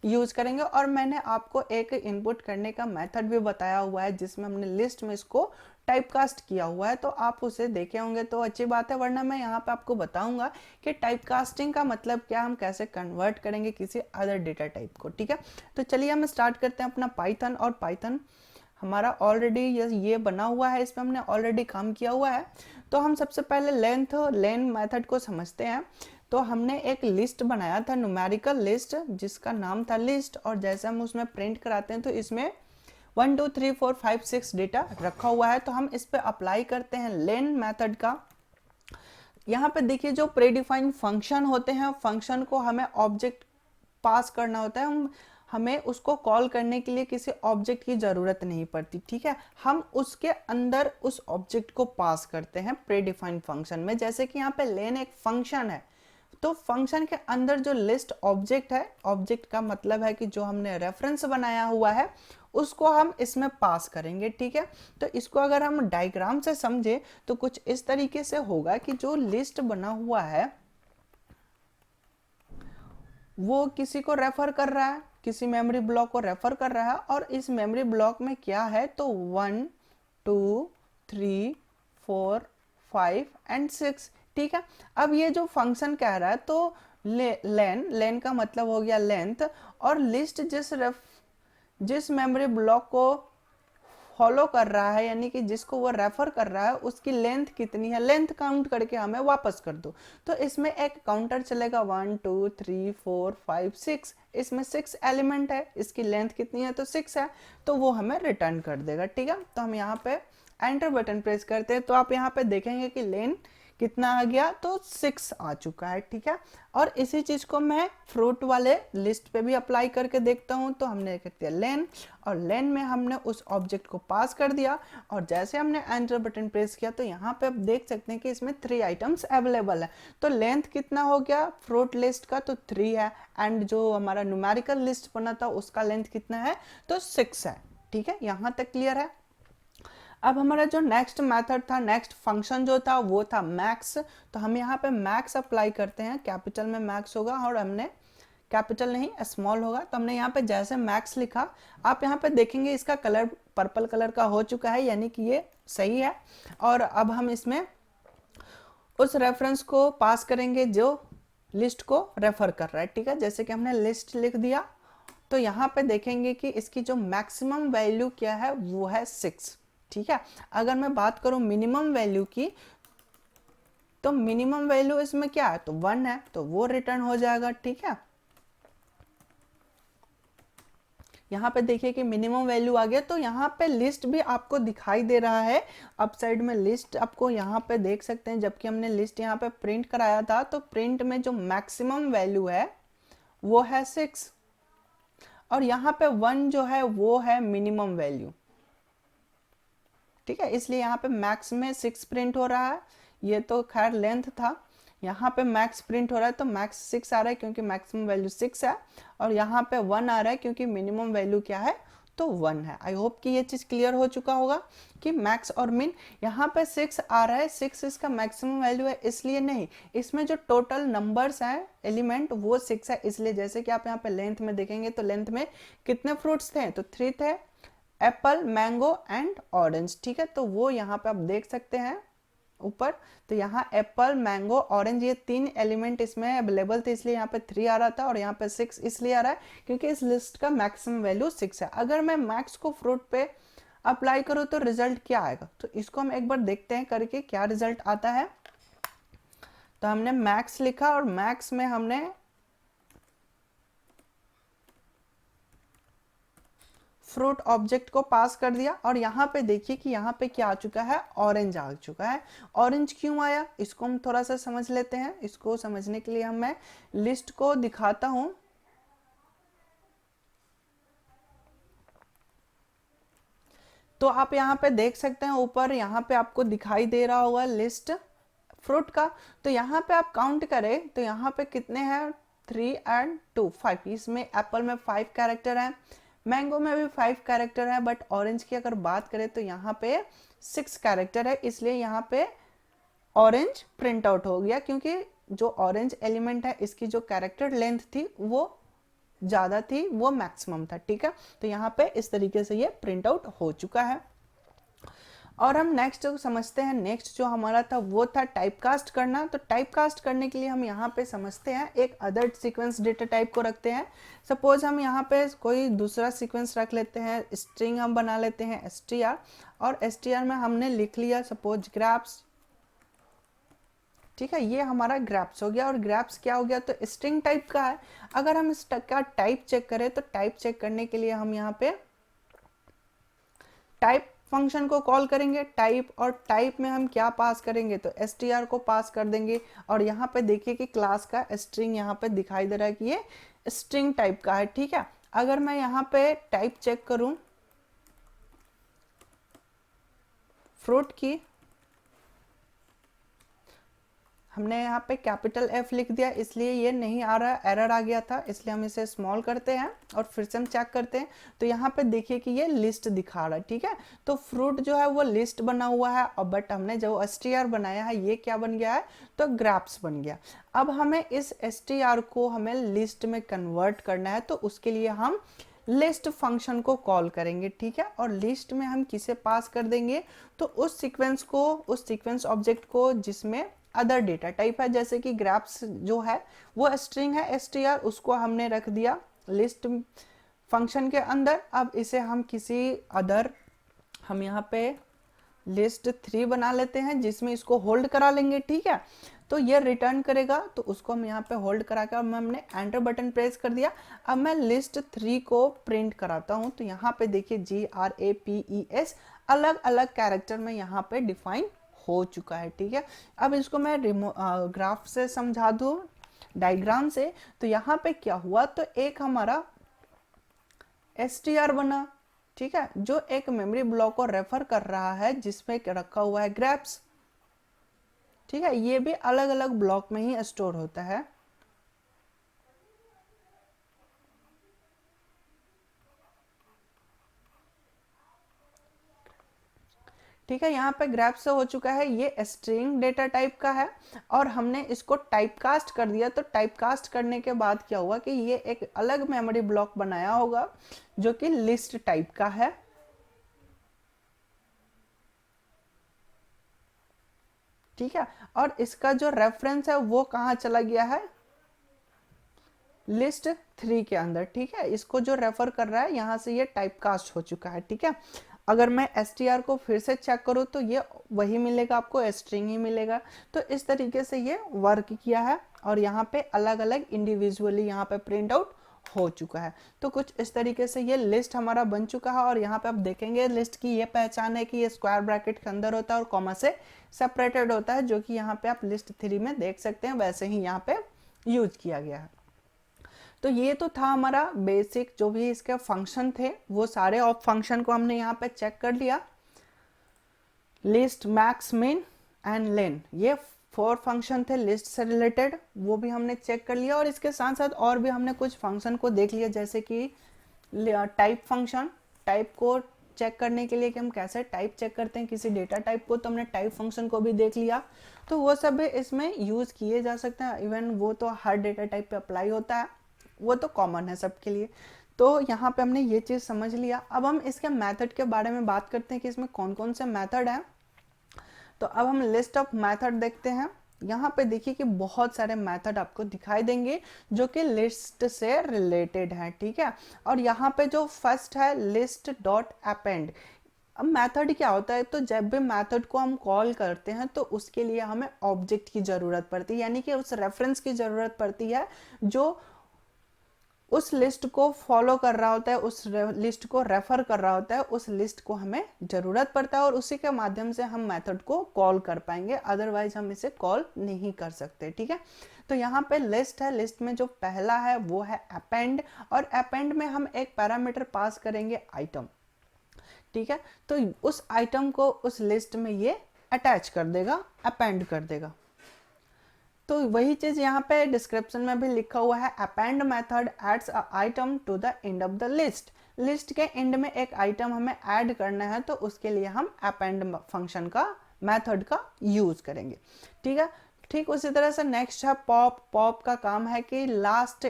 यूज करेंगे। और मैंने आपको एक इनपुट करने का मेथड भी बताया हुआ है जिसमें हमने लिस्ट में इसको टाइपकास्ट किया हुआ है, तो आप उसे देखे होंगे तो अच्छी बात है, वरना मैं यहाँ पे आपको बताऊंगा कि टाइपकास्टिंग का मतलब क्या, हम कैसे कन्वर्ट करेंगे किसी अदर डेटा टाइप को। ठीक है, तो चलिए हम स्टार्ट करते हैं अपना पाइथन। और पाइथन हमारा ऑलरेडी ये बना हुआ है, इस पर हमने ऑलरेडी काम किया हुआ है। तो हम सबसे पहले लेन मेथड को समझते हैं। तो हमने एक लिस्ट बनाया था, न्यूमेरिकल लिस्ट, जिसका नाम था लिस्ट, और जैसे हम उसमें प्रिंट कराते हैं तो इसमें 1 2 3 4 5 6 डेटा रखा हुआ है। तो हम इस पे अप्लाई करते हैं लेन मेथड का। यहाँ पे देखिए जो प्रीडिफाइंड फंक्शन होते हैं, फंक्शन को हमें ऑब्जेक्ट पास करना होता है, हमें उसको कॉल करने के लिए किसी ऑब्जेक्ट की ज़रूरत नहीं पड़ती। ठीक है, हम उसके अंदर उस ऑब्जेक्ट को पास करते हैं प्रीडिफाइंड फंक्शन में। जैसे कि यहाँ पे लेन एक फंक्शन है, तो फंक्शन के अंदर जो लिस्ट ऑब्जेक्ट है, ऑब्जेक्ट का मतलब है कि जो हमने रेफरेंस बनाया हुआ है उसको हम इसमें पास करेंगे। ठीक है, तो इसको अगर हम डायग्राम से समझे तो कुछ इस तरीके से होगा कि जो लिस्ट बना हुआ है वो किसी को रेफर कर रहा है, किसी मेमोरी ब्लॉक को रेफर कर रहा है, और इस मेमोरी ब्लॉक में क्या है, तो 1 2 3 4 5 एंड 6। ठीक है, अब ये जो फंक्शन कह रहा है तो लेन का मतलब हो गया लेंथ, और लिस्ट जिस मेमोरी ब्लॉक को फॉलो कर रहा है, यानी कि जिसको वो रेफर कर रहा है, उसकी लेंथ कितनी है, लेंथ काउंट करके हमें वापस कर दो। तो इसमें एक काउंटर चलेगा 1 2 3 4 5 6, इसमें 6 एलिमेंट है, इसकी लेंथ कितनी है, तो 6 है, तो वो हमें रिटर्न कर देगा। ठीक है, तो हम यहाँ पे एंटर बटन प्रेस करते हैं तो आप यहाँ पे देखेंगे कि लेन कितना आ गया, तो 6 आ चुका है। ठीक है, और इसी चीज को मैं फ्रूट वाले लिस्ट पे भी अप्लाई करके देखता हूँ। तो हमने क्या किया, लेन, और लेन में हमने उस ऑब्जेक्ट को पास कर दिया, और जैसे हमने एंटर बटन प्रेस किया तो यहाँ पे आप देख सकते हैं कि इसमें 3 आइटम्स अवेलेबल है। तो लेंथ कितना हो गया फ्रूट लिस्ट का, तो 3 है, एंड जो हमारा न्यूमेरिकल लिस्ट बना था उसका लेंथ कितना है, तो 6 है। ठीक है, यहाँ तक क्लियर है। अब हमारा जो नेक्स्ट मेथड था, नेक्स्ट फंक्शन जो था वो था मैक्स। तो हम यहाँ पे मैक्स अप्लाई करते हैं, कैपिटल में मैक्स होगा, और हमने कैपिटल नहीं स्मॉल होगा। तो हमने यहाँ पे जैसे मैक्स लिखा, आप यहाँ पे देखेंगे इसका कलर पर्पल कलर का हो चुका है, यानी कि ये सही है। और अब हम इसमें उस रेफरेंस को पास करेंगे जो लिस्ट को रेफर कर रहा है। ठीक है, जैसे कि हमने लिस्ट लिख दिया, तो यहाँ पे देखेंगे कि इसकी जो मैक्सिमम वैल्यू क्या है वो है 6। ठीक है, अगर मैं बात करूं मिनिमम वैल्यू की, तो मिनिमम वैल्यू इसमें क्या है, तो 1 है, तो वो रिटर्न हो जाएगा। ठीक है, यहाँ पे देखिए कि मिनिमम वैल्यू आ गया, तो यहाँ पे लिस्ट भी आपको दिखाई दे रहा है, अप साइड में लिस्ट आपको यहाँ पे देख सकते हैं। जबकि हमने लिस्ट यहाँ पे प्रिंट कराया था, तो प्रिंट में जो मैक्सिमम वैल्यू है वो है 6, और यहाँ पे 1 जो है वो है मिनिमम वैल्यू। ठीक है, इसलिए यहाँ पे मैक्स में 6 प्रिंट हो रहा है, ये तो खैर लेंथ था, यहाँ पे मैक्स प्रिंट हो रहा है तो मैक्स 6 आ रहा है क्योंकि मैक्सिमम वैल्यू 6 है, और यहाँ पे 1 आ रहा है क्योंकि मिनिमम वैल्यू क्या है, तो 1 है। आई होप कि ये चीज क्लियर हो चुका होगा कि मैक्स और मिन। यहाँ पे 6 आ रहा है, 6 इसका मैक्सिमम वैल्यू है, इसलिए नहीं, इसमें जो टोटल नंबर्स हैं एलिमेंट वो 6 है, इसलिए जैसे कि आप यहाँ पे लेंथ में देखेंगे तो लेंथ में कितने फ्रूट्स थे, तो 3 थे, एप्पल, मैंगो एंड ऑरेंज। ठीक है, तो वो यहाँ पे आप देख सकते हैं ऊपर, तो यहाँ एप्पल, मैंगो, ऑरेंज, ये 3 एलिमेंट इसमें अवेलेबल थे, इसलिए यहाँ पे 3 आ रहा था, और यहाँ पे 6 इसलिए आ रहा है क्योंकि इस लिस्ट का मैक्सिमम वैल्यू 6 है। अगर मैं मैक्स को फ्रूट पे अप्लाई करूँ तो रिजल्ट क्या आएगा, तो इसको हम एक बार देखते हैं करके क्या रिजल्ट आता है। तो हमने मैक्स लिखा, और मैक्स में हमने फ्रूट ऑब्जेक्ट को पास कर दिया, और यहाँ पे देखिए कि यहाँ पे क्या आ चुका है, ऑरेंज आ चुका है। ऑरेंज क्यों आया, इसको हम थोड़ा सा समझ लेते हैं। इसको समझने के लिए मैं लिस्ट को दिखाता हूं। तो आप यहाँ पे देख सकते हैं ऊपर, यहाँ पे आपको दिखाई दे रहा होगा लिस्ट फ्रूट का। तो यहाँ पे आप काउंट करें तो यहाँ पे कितने हैं, 3 एंड 2 5। इसमें एप्पल में 5 कैरेक्टर है, मैंगो में भी 5 कैरेक्टर है, बट ऑरेंज की अगर बात करें तो यहाँ पे 6 कैरेक्टर है, इसलिए यहाँ पे ऑरेंज प्रिंट आउट हो गया, क्योंकि जो ऑरेंज एलिमेंट है इसकी जो कैरेक्टर लेंथ थी वो ज्यादा थी, वो मैक्सिमम था। ठीक है, तो यहाँ पे इस तरीके से ये प्रिंट आउट हो चुका है। और हम नेक्स्ट समझते हैं, नेक्स्ट जो हमारा था वो था टाइपकास्ट करना। तो टाइपकास्ट करने के लिए हम यहाँ पे समझते हैं एक अदर सीक्वेंस डेटा टाइप को रखते हैं। सपोज हम यहाँ पे कोई दूसरा सीक्वेंस रख लेते हैं, स्ट्रिंग हम बना लेते हैं str, और str में हमने लिख लिया सपोज ग्राफ्स। ठीक है, ये हमारा ग्राफ्स हो गया। और ग्राफ्स क्या हो गया, तो स्ट्रिंग टाइप का है। अगर हम इसका टाइप चेक करें तो टाइप चेक करने के लिए हम यहाँ पे टाइप फंक्शन को कॉल करेंगे, टाइप, और टाइप में हम क्या पास करेंगे, तो str को पास कर देंगे। और यहाँ पे देखिए कि क्लास का स्ट्रिंग यहाँ पे दिखाई दे रहा है कि ये स्ट्रिंग टाइप का है। ठीक है, अगर मैं यहाँ पे टाइप चेक करूं फ्रूट की, हमने यहाँ पे कैपिटल F लिख दिया इसलिए ये नहीं आ रहा, एरर आ गया था, इसलिए हम इसे स्मॉल करते हैं और फिर से हम चेक करते हैं। तो यहाँ पे देखिए कि ये लिस्ट दिखा रहा है। ठीक है, तो फ्रूट जो है वो लिस्ट बना हुआ है, और बट हमने जो str बनाया है ये क्या बन गया है, तो ग्राफ्स बन गया। अब हमें इस str को हमें लिस्ट में कन्वर्ट करना है, तो उसके लिए हम लिस्ट फंक्शन को कॉल करेंगे। ठीक है, और लिस्ट में हम किसे पास कर देंगे, तो उस सीक्वेंस को, उस सीक्वेंस ऑब्जेक्ट को जिसमें अदर डेटा टाइप है, जैसे कि ग्राफ्स जो है वो स्ट्रिंग है str, उसको हमने रख दिया लिस्ट फंक्शन के अंदर। अब इसे हम किसी अदर, हम यहाँ पे लिस्ट 3 बना लेते हैं जिसमें इसको होल्ड करा लेंगे। ठीक है, तो ये रिटर्न करेगा, तो उसको हम यहाँ पे होल्ड करा के हमने एंटर बटन प्रेस कर दिया। अब मैं लिस्ट 3 को प्रिंट कराता हूँ, तो यहाँ पे देखिए GRAPES अलग अलग कैरेक्टर में यहाँ पे डिफाइन हो चुका है। ठीक है, अब इसको मैं ग्राफ से समझा दूं, डायग्राम से। तो यहाँ पे क्या हुआ, तो एक हमारा str बना, ठीक है, जो एक मेमोरी ब्लॉक को रेफर कर रहा है जिसमें रखा हुआ है ग्राफ्स। ठीक है, ये भी अलग अलग ब्लॉक में ही स्टोर होता है। ठीक है, यहाँ पे ग्राफ से हो चुका है, ये स्ट्रिंग डेटा टाइप का है, और हमने इसको टाइपकास्ट कर दिया। तो टाइपकास्ट करने के बाद क्या हुआ कि ये एक अलग मेमोरी ब्लॉक बनाया होगा जो कि लिस्ट टाइप का है। ठीक है, और इसका जो रेफरेंस है वो कहाँ चला गया है, लिस्ट 3 के अंदर। ठीक है, इसको जो रेफर कर रहा है यहाँ से ये टाइपकास्ट हो चुका है। ठीक है, अगर मैं str को फिर से चेक करूँ तो ये वही मिलेगा, आपको स्ट्रिंग ही मिलेगा। तो इस तरीके से ये वर्क किया है, और यहाँ पे अलग अलग इंडिविजुअली यहाँ पे प्रिंट आउट हो चुका है। तो कुछ इस तरीके से ये लिस्ट हमारा बन चुका है। और यहाँ पे आप देखेंगे लिस्ट की ये पहचान है कि ये स्क्वायर ब्रैकेट के अंदर होता है और कॉमा से सेपरेटेड होता है, जो कि यहाँ पे आप लिस्ट 3 में देख सकते हैं, वैसे ही यहाँ पे यूज किया गया है। तो ये तो था हमारा बेसिक, जो भी इसके फंक्शन थे वो सारे ऑफ फंक्शन को हमने यहाँ पे चेक कर लिया। लिस्ट, मैक्स, मिन एंड लेन, ये 4 फंक्शन थे लिस्ट से रिलेटेड, वो भी हमने चेक कर लिया। और इसके साथ साथ और भी हमने कुछ फंक्शन को देख लिया, जैसे कि टाइप फंक्शन, टाइप को चेक करने के लिए कि हम कैसे टाइप चेक करते हैं किसी डेटा टाइप को, तो हमने टाइप फंक्शन को भी देख लिया। तो वो सब भी इसमें यूज किए जा सकते हैं, इवन वो तो हर डेटा टाइप पे अप्लाई होता है, वो तो कॉमन है सबके लिए। तो यहाँ पे हमने ये चीज़ समझ लिया। अब हम इसके मेथड के बारे में बात करते हैं कि इसमें कौन कौन से मेथड हैं। तो अब हम लिस्ट ऑफ मेथड देखते हैं। यहाँ पे देखिए कि बहुत सारे मेथड आपको दिखाई देंगे जो कि लिस्ट से रिलेटेड हैं। ठीक है, और यहाँ पे जो फर्स्ट है लिस्ट डॉट अपेंड। अब मेथड क्या होता है, तो जब भी मेथड को हम कॉल करते हैं तो उसके लिए हमें ऑब्जेक्ट की ज़रूरत पड़ती है, यानी कि उस रेफरेंस की ज़रूरत पड़ती है जो उस लिस्ट को फॉलो कर रहा होता है, उस लिस्ट को रेफर कर रहा होता है, उस लिस्ट को हमें ज़रूरत पड़ता है, और उसी के माध्यम से हम मेथड को कॉल कर पाएंगे, अदरवाइज हम इसे कॉल नहीं कर सकते। ठीक है, तो यहाँ पे लिस्ट है, लिस्ट में जो पहला है वो है अपेंड, और अपेंड में हम एक पैरामीटर पास करेंगे आइटम। ठीक है, तो उस आइटम को उस लिस्ट में ये अटैच कर देगा, अपेंड कर देगा। तो वही चीज यहाँ पे डिस्क्रिप्शन में भी लिखा हुआ है, append method adds a item to the end of the list. List के एंड में एक आइटम हमें ऐड करना है, तो उसके लिए हम अपेंड फंक्शन का, मेथड का यूज करेंगे। ठीक है, ठीक उसी तरह से नेक्स्ट है पॉप। पॉप का काम है कि लास्ट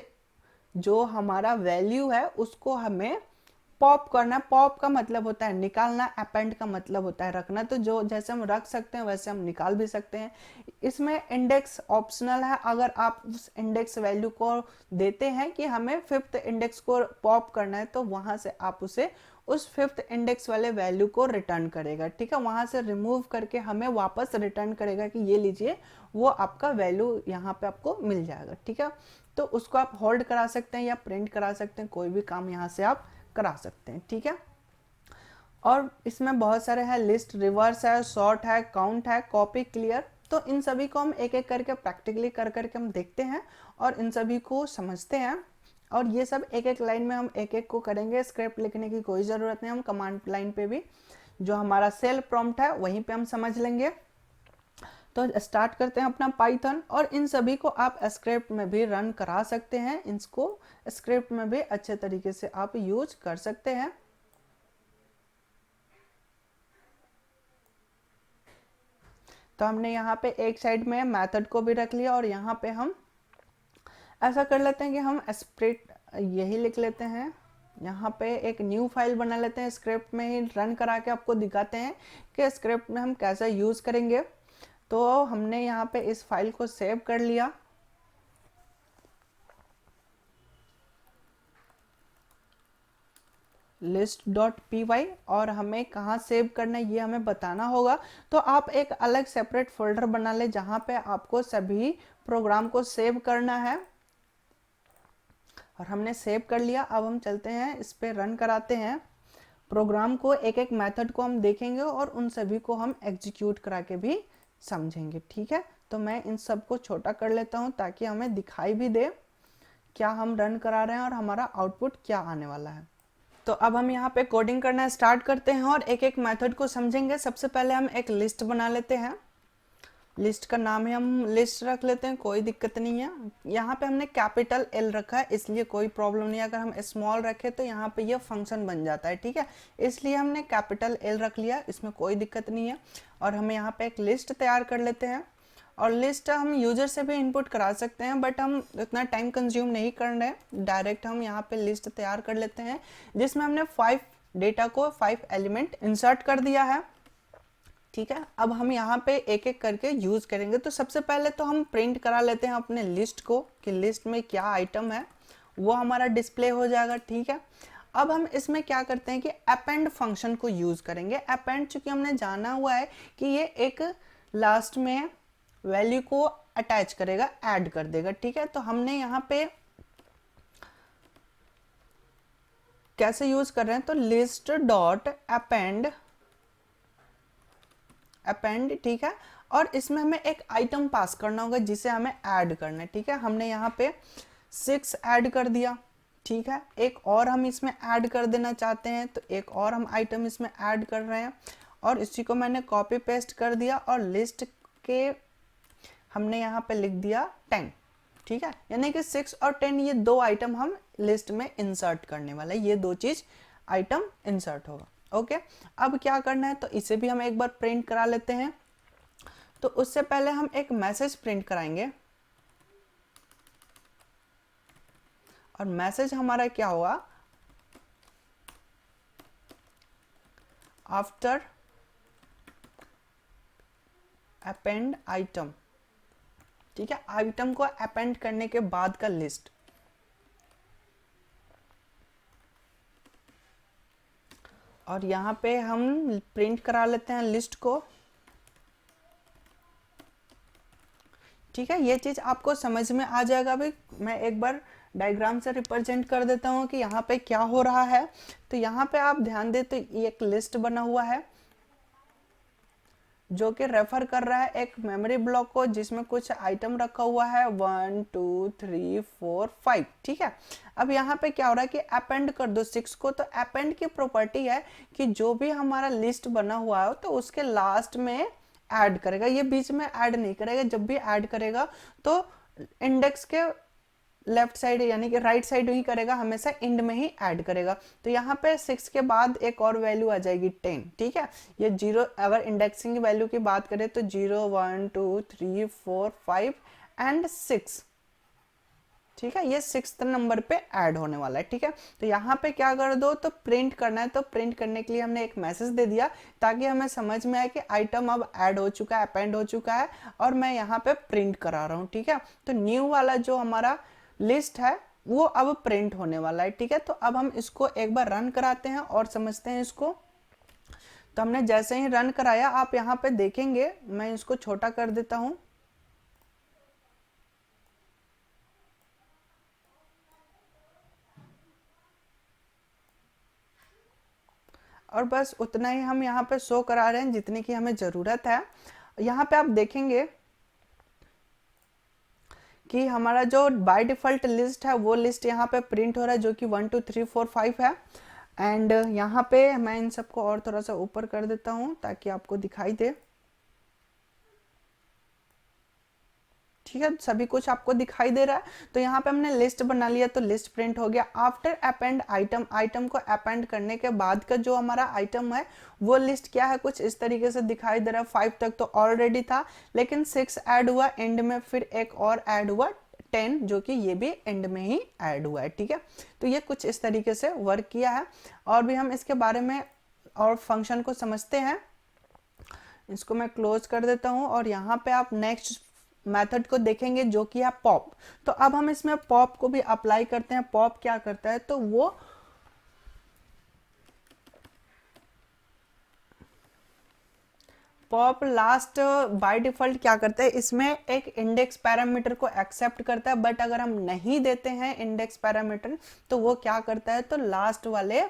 जो हमारा वैल्यू है उसको हमें पॉप करना, पॉप का मतलब होता है निकालना, अपेंड का मतलब होता है रखना। तो जो जैसे हम रख सकते हैं वैसे हम निकाल भी सकते हैं। इसमें इंडेक्स ऑप्शनल है, अगर आप उस इंडेक्स वैल्यू को देते हैं कि हमें फिफ्थ इंडेक्स को पॉप करना है, तो वहां से आप उसे उस फिफ्थ इंडेक्स वाले वैल्यू को रिटर्न करेगा, ठीक है। वहां से रिमूव करके हमें वापस रिटर्न करेगा कि ये लीजिए, वो आपका वैल्यू यहाँ पे आपको मिल जाएगा, ठीक है। तो उसको आप होल्ड करा सकते हैं या प्रिंट करा सकते हैं, कोई भी काम यहाँ से आप करा सकते हैं, ठीक है। और इसमें बहुत सारे हैं, लिस्ट, रिवर्स है, सॉर्ट है, काउंट है, कॉपी, क्लियर। तो इन सभी को हम एक एक करके प्रैक्टिकली कर करके हम देखते हैं और इन सभी को समझते हैं। और ये सब एक एक लाइन में हम एक एक को करेंगे, स्क्रिप्ट लिखने की कोई ज़रूरत नहीं, हम कमांड लाइन पे भी जो हमारा सेल प्रॉम्प्ट है वहीं पे हम समझ लेंगे। तो स्टार्ट करते हैं अपना पाइथन, और इन सभी को आप स्क्रिप्ट में भी रन करा सकते हैं, इसको स्क्रिप्ट में भी अच्छे तरीके से आप यूज कर सकते हैं। तो हमने यहाँ पे एक साइड में मेथड को भी रख लिया, और यहाँ पे हम ऐसा कर लेते हैं कि हम स्प्रिट यही लिख लेते हैं, यहाँ पे एक न्यू फाइल बना लेते हैं, स्क्रिप्ट में ही रन करा के आपको दिखाते हैं कि स्क्रिप्ट में हम कैसे यूज़ करेंगे। तो हमने यहाँ पे इस फाइल को सेव कर लिया, list.py, और हमें कहाँ सेव करना है ये हमें बताना होगा। तो आप एक अलग सेपरेट फोल्डर बना ले जहाँ पे आपको सभी प्रोग्राम को सेव करना है, और हमने सेव कर लिया। अब हम चलते हैं इस पे रन कराते हैं प्रोग्राम को, एक एक मेथड को हम देखेंगे और उन सभी को हम एग्जीक्यूट करा के भी समझेंगे, ठीक है। तो मैं इन सब को छोटा कर लेता हूँ ताकि हमें दिखाई भी दे क्या हम रन करा रहे हैं और हमारा आउटपुट क्या आने वाला है। तो अब हम यहाँ पे कोडिंग करना स्टार्ट करते हैं और एक एक मेथड को समझेंगे। सबसे पहले हम एक लिस्ट बना लेते हैं, लिस्ट का नाम है हम लिस्ट रख लेते हैं, कोई दिक्कत नहीं है। यहाँ पे हमने कैपिटल एल रखा है इसलिए कोई प्रॉब्लम नहीं है, अगर हम स्मॉल रखें तो यहाँ पे ये फंक्शन बन जाता है, ठीक है। इसलिए हमने कैपिटल एल रख लिया, इसमें कोई दिक्कत नहीं है। और हम यहाँ पे एक लिस्ट तैयार कर लेते हैं, और लिस्ट हम यूजर से भी इनपुट करा सकते हैं, बट हम इतना टाइम कंज्यूम नहीं कर रहे हैं, डायरेक्ट हम यहाँ पे लिस्ट तैयार कर लेते हैं जिसमें हमने 5 डेटा को 5 एलिमेंट इंसर्ट कर दिया है, ठीक है। अब हम यहाँ पे एक एक करके यूज करेंगे। तो सबसे पहले तो हम प्रिंट करा लेते हैं अपने लिस्ट को कि लिस्ट में क्या आइटम है, वो हमारा डिस्प्ले हो जाएगा, ठीक है। अब हम इसमें क्या करते हैं कि अपेंड फंक्शन को यूज करेंगे। अपेंड चूंकि हमने जाना हुआ है कि ये एक लास्ट में वैल्यू को अटैच करेगा, ऐड कर देगा, ठीक है। तो हमने यहाँ पे कैसे यूज कर रहे हैं, तो लिस्ट डॉट अपेंड, ठीक है। और इसमें हमें एक आइटम पास करना होगा जिसे हमें ऐड करना है, ठीक है। हमने यहाँ पे 6 ऐड कर दिया, ठीक है। एक और हम इसमें ऐड कर देना चाहते हैं, तो एक और हम आइटम इसमें ऐड कर रहे हैं, और इसी को मैंने कॉपी पेस्ट कर दिया, और लिस्ट के हमने यहाँ पे लिख दिया 10, ठीक है। यानी कि 6 और 10 ये दो आइटम हम लिस्ट में इंसर्ट करने वाले, ये दो चीज आइटम इंसर्ट होगा, ओके। अब क्या करना है, तो इसे भी हम एक बार प्रिंट करा लेते हैं। तो उससे पहले हम एक मैसेज प्रिंट कराएंगे, और मैसेज हमारा क्या होगा, आफ्टर अपेंड आइटम, ठीक है। आइटम को अपेंड करने के बाद का लिस्ट। और यहाँ पे हम प्रिंट करा लेते हैं लिस्ट को, ठीक है। ये चीज आपको समझ में आ जाएगा। अभी मैं एक बार डायग्राम से रिप्रेजेंट कर देता हूँ कि यहाँ पे क्या हो रहा है। तो यहाँ पे आप ध्यान दे तो ये एक लिस्ट बना हुआ है जो कि रेफर कर रहा है एक मेमोरी ब्लॉक को जिसमें कुछ आइटम रखा हुआ है 1 2 3 4 5, ठीक है। अब यहाँ पे क्या हो रहा है कि अपेंड कर दो 6 को। तो अपेंड की प्रॉपर्टी है कि जो भी हमारा लिस्ट बना हुआ है तो उसके लास्ट में ऐड करेगा, ये बीच में ऐड नहीं करेगा। जब भी ऐड करेगा तो इंडेक्स के लेफ्ट साइड यानी कि राइट साइड ही करेगा, हमेशा इंड में ही ऐड करेगा। तो यहाँ पे 6 के बाद एक और वैल्यू आ जाएगी 10, ठीक है। ये 0, अगर इंडेक्सिंग की वैल्यू की बात करें तो 0 1 2 3 4 5 एंड 6, ठीक है, ये 6th नंबर पे ऐड होने वाला है। ठीक है, तो यहाँ पे क्या कर दो, तो प्रिंट करना है, तो प्रिंट करने के लिए हमने एक मैसेज दे दिया ताकि हमें समझ में आए कि आइटम अब ऐड हो चुका है, अपेंड हो चुका है, और मैं यहाँ पे प्रिंट करा रहा हूँ। ठीक है, तो न्यू वाला जो हमारा लिस्ट है वो अब प्रिंट होने वाला है। ठीक है, तो अब हम इसको एक बार रन कराते हैं और समझते हैं इसको। तो हमने जैसे ही रन कराया, आप यहाँ पे देखेंगे, मैं इसको छोटा कर देता हूँ, और बस उतना ही हम यहाँ पे शो करा रहे हैं जितनी की हमें ज़रूरत है। यहाँ पे आप देखेंगे कि हमारा जो बाय डिफ़ॉल्ट लिस्ट है वो लिस्ट यहाँ पे प्रिंट हो रहा है, जो कि 1 2 3 4 5 है। एंड यहाँ पे मैं इन सबको और थोड़ा सा ऊपर कर देता हूँ ताकि आपको दिखाई दे। ठीक है, सभी कुछ आपको दिखाई दे रहा है। तो यहाँ पे हमने लिस्ट बना लिया, तो लिस्ट प्रिंट हो गया। आफ्टर अपेंड आइटम, आइटम को अपेंड करने के बाद का जो हमारा आइटम है वो लिस्ट क्या है, कुछ इस तरीके से दिखाई दे रहा है। 5 तक तो ऑलरेडी था, लेकिन 6 ऐड हुआ एंड में, फिर एक और ऐड हुआ 10, जो कि ये भी एंड में ही ऐड हुआ है। ठीक है, तो ये कुछ इस तरीके से वर्क किया है। और भी हम इसके बारे में और फंक्शन को समझते हैं। इसको मैं क्लोज कर देता हूँ, और यहाँ पे आप नेक्स्ट मेथड को देखेंगे जो कि है पॉप। तो अब हम इसमें पॉप को भी अप्लाई करते हैं। पॉप क्या करता है, तो वो पॉप लास्ट बाय डिफॉल्ट क्या करता है, इसमें एक इंडेक्स पैरामीटर को एक्सेप्ट करता है, बट अगर हम नहीं देते हैं इंडेक्स पैरामीटर तो वो क्या करता है, तो लास्ट वाले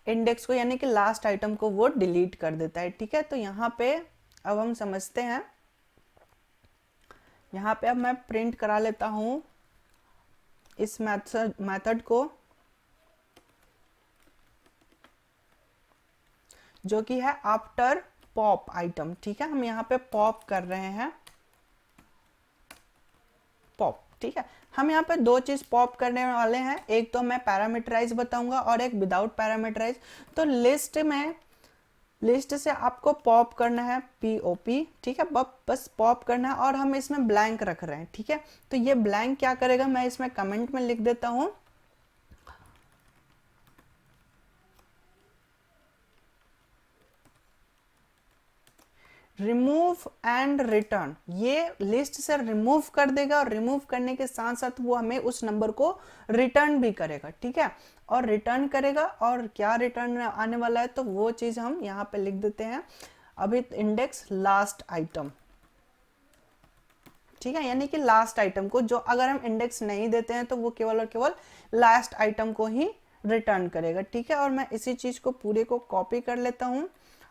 इंडेक्स को, यानी कि लास्ट आइटम को वो डिलीट कर देता है। ठीक है, तो यहाँ पे अब हम समझते हैं। यहाँ पे अब मैं प्रिंट करा लेता हूँ इस मेथड को, जो कि है आफ्टर पॉप आइटम। ठीक है, हम यहाँ पे पॉप कर रहे हैं, पॉप। ठीक है, हम यहाँ पे दो चीज पॉप करने वाले हैं, एक तो मैं पैरामीटराइज बताऊंगा और एक विदाउट पैरामीटराइज। तो लिस्ट में, लिस्ट से आपको पॉप करना है, POP। ठीक है, बस पॉप करना है, और हम इसमें ब्लैंक रख रहे हैं। ठीक है, तो ये ब्लैंक क्या करेगा, मैं इसमें कमेंट में लिख देता हूं, रिमूव एंड रिटर्न। ये लिस्ट से रिमूव कर देगा, और रिमूव करने के साथ साथ वो हमें उस नंबर को रिटर्न भी करेगा। ठीक है, और रिटर्न करेगा, और क्या रिटर्न आने वाला है, तो वो चीज हम यहाँ पे लिख देते हैं, अभी इंडेक्स लास्ट आइटम। ठीक है, यानी कि लास्ट आइटम को, जो अगर हम इंडेक्स नहीं देते हैं तो वो केवल और केवल लास्ट आइटम को ही रिटर्न करेगा। ठीक है, और मैं इसी चीज को पूरे को कॉपी कर लेता हूँ,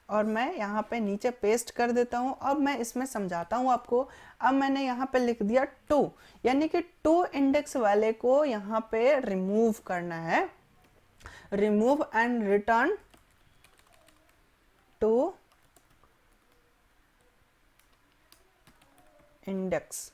और मैं यहाँ पे नीचे पेस्ट कर देता हूँ। अब मैं इसमें समझाता हूँ आपको। अब मैंने यहाँ पे लिख दिया 2, यानी कि 2 इंडेक्स वाले को यहाँ पे रिमूव करना है, रिमूव एंड रिटर्न 2 इंडेक्स।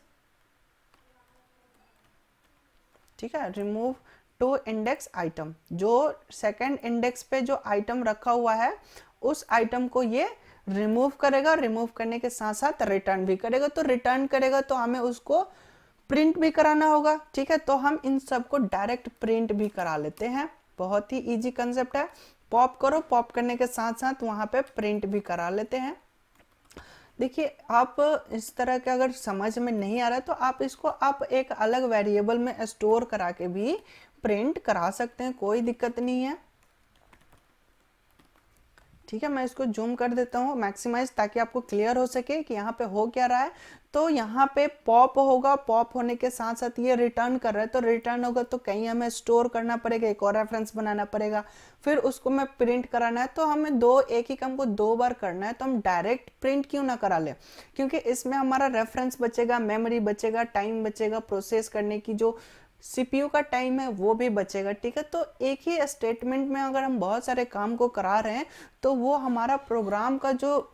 ठीक है, रिमूव 2 इंडेक्स आइटम, जो सेकंड इंडेक्स पे जो आइटम रखा हुआ है उस आइटम को ये रिमूव करेगा, रिमूव करने के साथ साथ रिटर्न भी करेगा। तो रिटर्न करेगा तो हमें उसको प्रिंट भी कराना होगा। ठीक है, तो हम इन सबको डायरेक्ट प्रिंट भी करा लेते हैं। बहुत ही इजी कंसेप्ट है। पॉप करो, पॉप करने के साथ साथ वहां पे प्रिंट भी करा लेते हैं। देखिए, आप इस तरह के अगर समझ में नहीं आ रहा है तो आप इसको आप एक अलग वेरिएबल में स्टोर करा के भी प्रिंट करा सकते हैं, कोई दिक्कत नहीं है। ठीक है, मैं इसको जूम कर देता हूँ, मैक्सिमाइज, ताकि आपको क्लियर हो सके कि यहाँ पे हो क्या रहा है। तो यहाँ पे पॉप होगा, पॉप होने के साथ साथ ये रिटर्न कर रहा है, तो रिटर्न होगा तो कहीं हमें स्टोर करना पड़ेगा, एक और रेफरेंस बनाना पड़ेगा, फिर उसको मैं प्रिंट कराना है। तो हमें एक ही काम को 2 बार करना है, तो हम डायरेक्ट प्रिंट क्यों ना करा ले, क्योंकि इसमें हमारा रेफरेंस बचेगा, मेमोरी बचेगा, टाइम बचेगा, प्रोसेस करने की जो CPU का टाइम है वो भी बचेगा। ठीक है, तो एक ही स्टेटमेंट में अगर हम बहुत सारे काम को करा रहे हैं तो वो हमारा प्रोग्राम का जो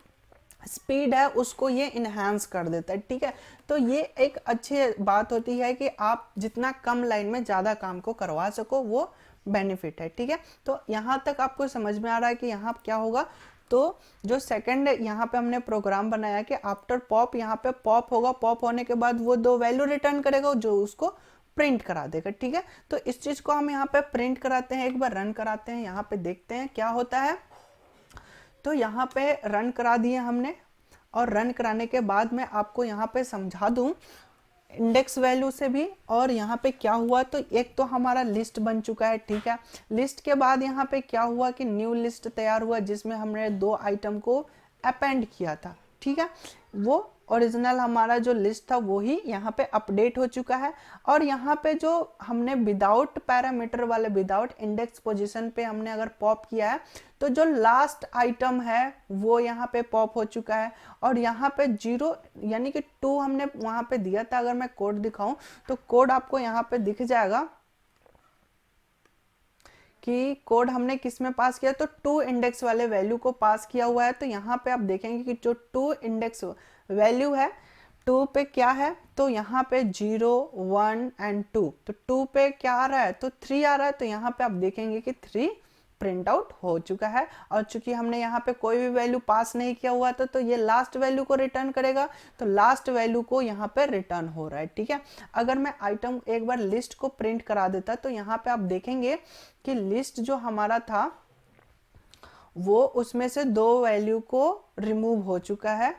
स्पीड है उसको ये इन्हांस कर देता है। ठीक है, तो ये एक अच्छी बात होती है कि आप जितना कम लाइन में ज़्यादा काम को करवा सको, वो बेनिफिट है। ठीक है, तो यहाँ तक आपको समझ में आ रहा है कि यहाँ क्या होगा। तो जो सेकंड यहाँ पे हमने प्रोग्राम बनाया कि आफ्टर पॉप, यहाँ पे पॉप होगा, पॉप होने के बाद वो 2 वैल्यू रिटर्न करेगा जो उसको प्रिंट करा देगा। ठीक है, तो इस चीज को हम यहाँ पे प्रिंट कराते हैं, एक बार रन कराते हैं, यहाँ पे देखते हैं क्या होता है। तो यहाँ पे रन करा दिए हमने, और रन कराने के बाद मैं आपको यहाँ पे समझा दूं इंडेक्स वैल्यू से भी। और यहाँ पे क्या हुआ, तो एक तो हमारा लिस्ट बन चुका है। ठीक है, लिस्ट के बाद यहाँ पे क्या हुआ कि न्यू लिस्ट तैयार हुआ, जिसमें हमने 2 आइटम को अपेंड किया था। ठीक है, वो ओरिजिनल हमारा जो लिस्ट था वो ही यहाँ पे अपडेट हो चुका है। और यहाँ पे जो हमने विदाउट पैरामीटर वाले, विदाउट इंडेक्स पोजीशन पे हमने अगर पॉप किया है, तो जो लास्ट आइटम है वो यहाँ पे पॉप हो चुका है। और यहाँ पे 0 यानी कि 2 हमने वहां पे दिया था। अगर मैं कोड दिखाऊं तो कोड आपको यहाँ पे दिख जाएगा कि कोड हमने किस में पास किया, तो 2 इंडेक्स वाले वैल्यू को पास किया हुआ है। तो यहाँ पे आप देखेंगे कि जो 2 इंडेक्स वैल्यू है, 2 पे क्या है, तो यहाँ पे 0, 1 एंड 2। तो 2 पे क्या आ रहा है, तो 3 आ रहा है। तो यहाँ पे आप देखेंगे कि 3 प्रिंट आउट हो चुका है। और चूंकि हमने यहाँ पे कोई भी वैल्यू पास नहीं किया हुआ था, तो ये लास्ट वैल्यू को रिटर्न करेगा। तो लास्ट वैल्यू को यहाँ पे रिटर्न हो रहा है। ठीक है, अगर मैं आइटम एक बार लिस्ट को प्रिंट करा देता, तो यहाँ पे आप देखेंगे कि लिस्ट जो हमारा था वो उसमें से 2 वैल्यू को रिमूव हो चुका है।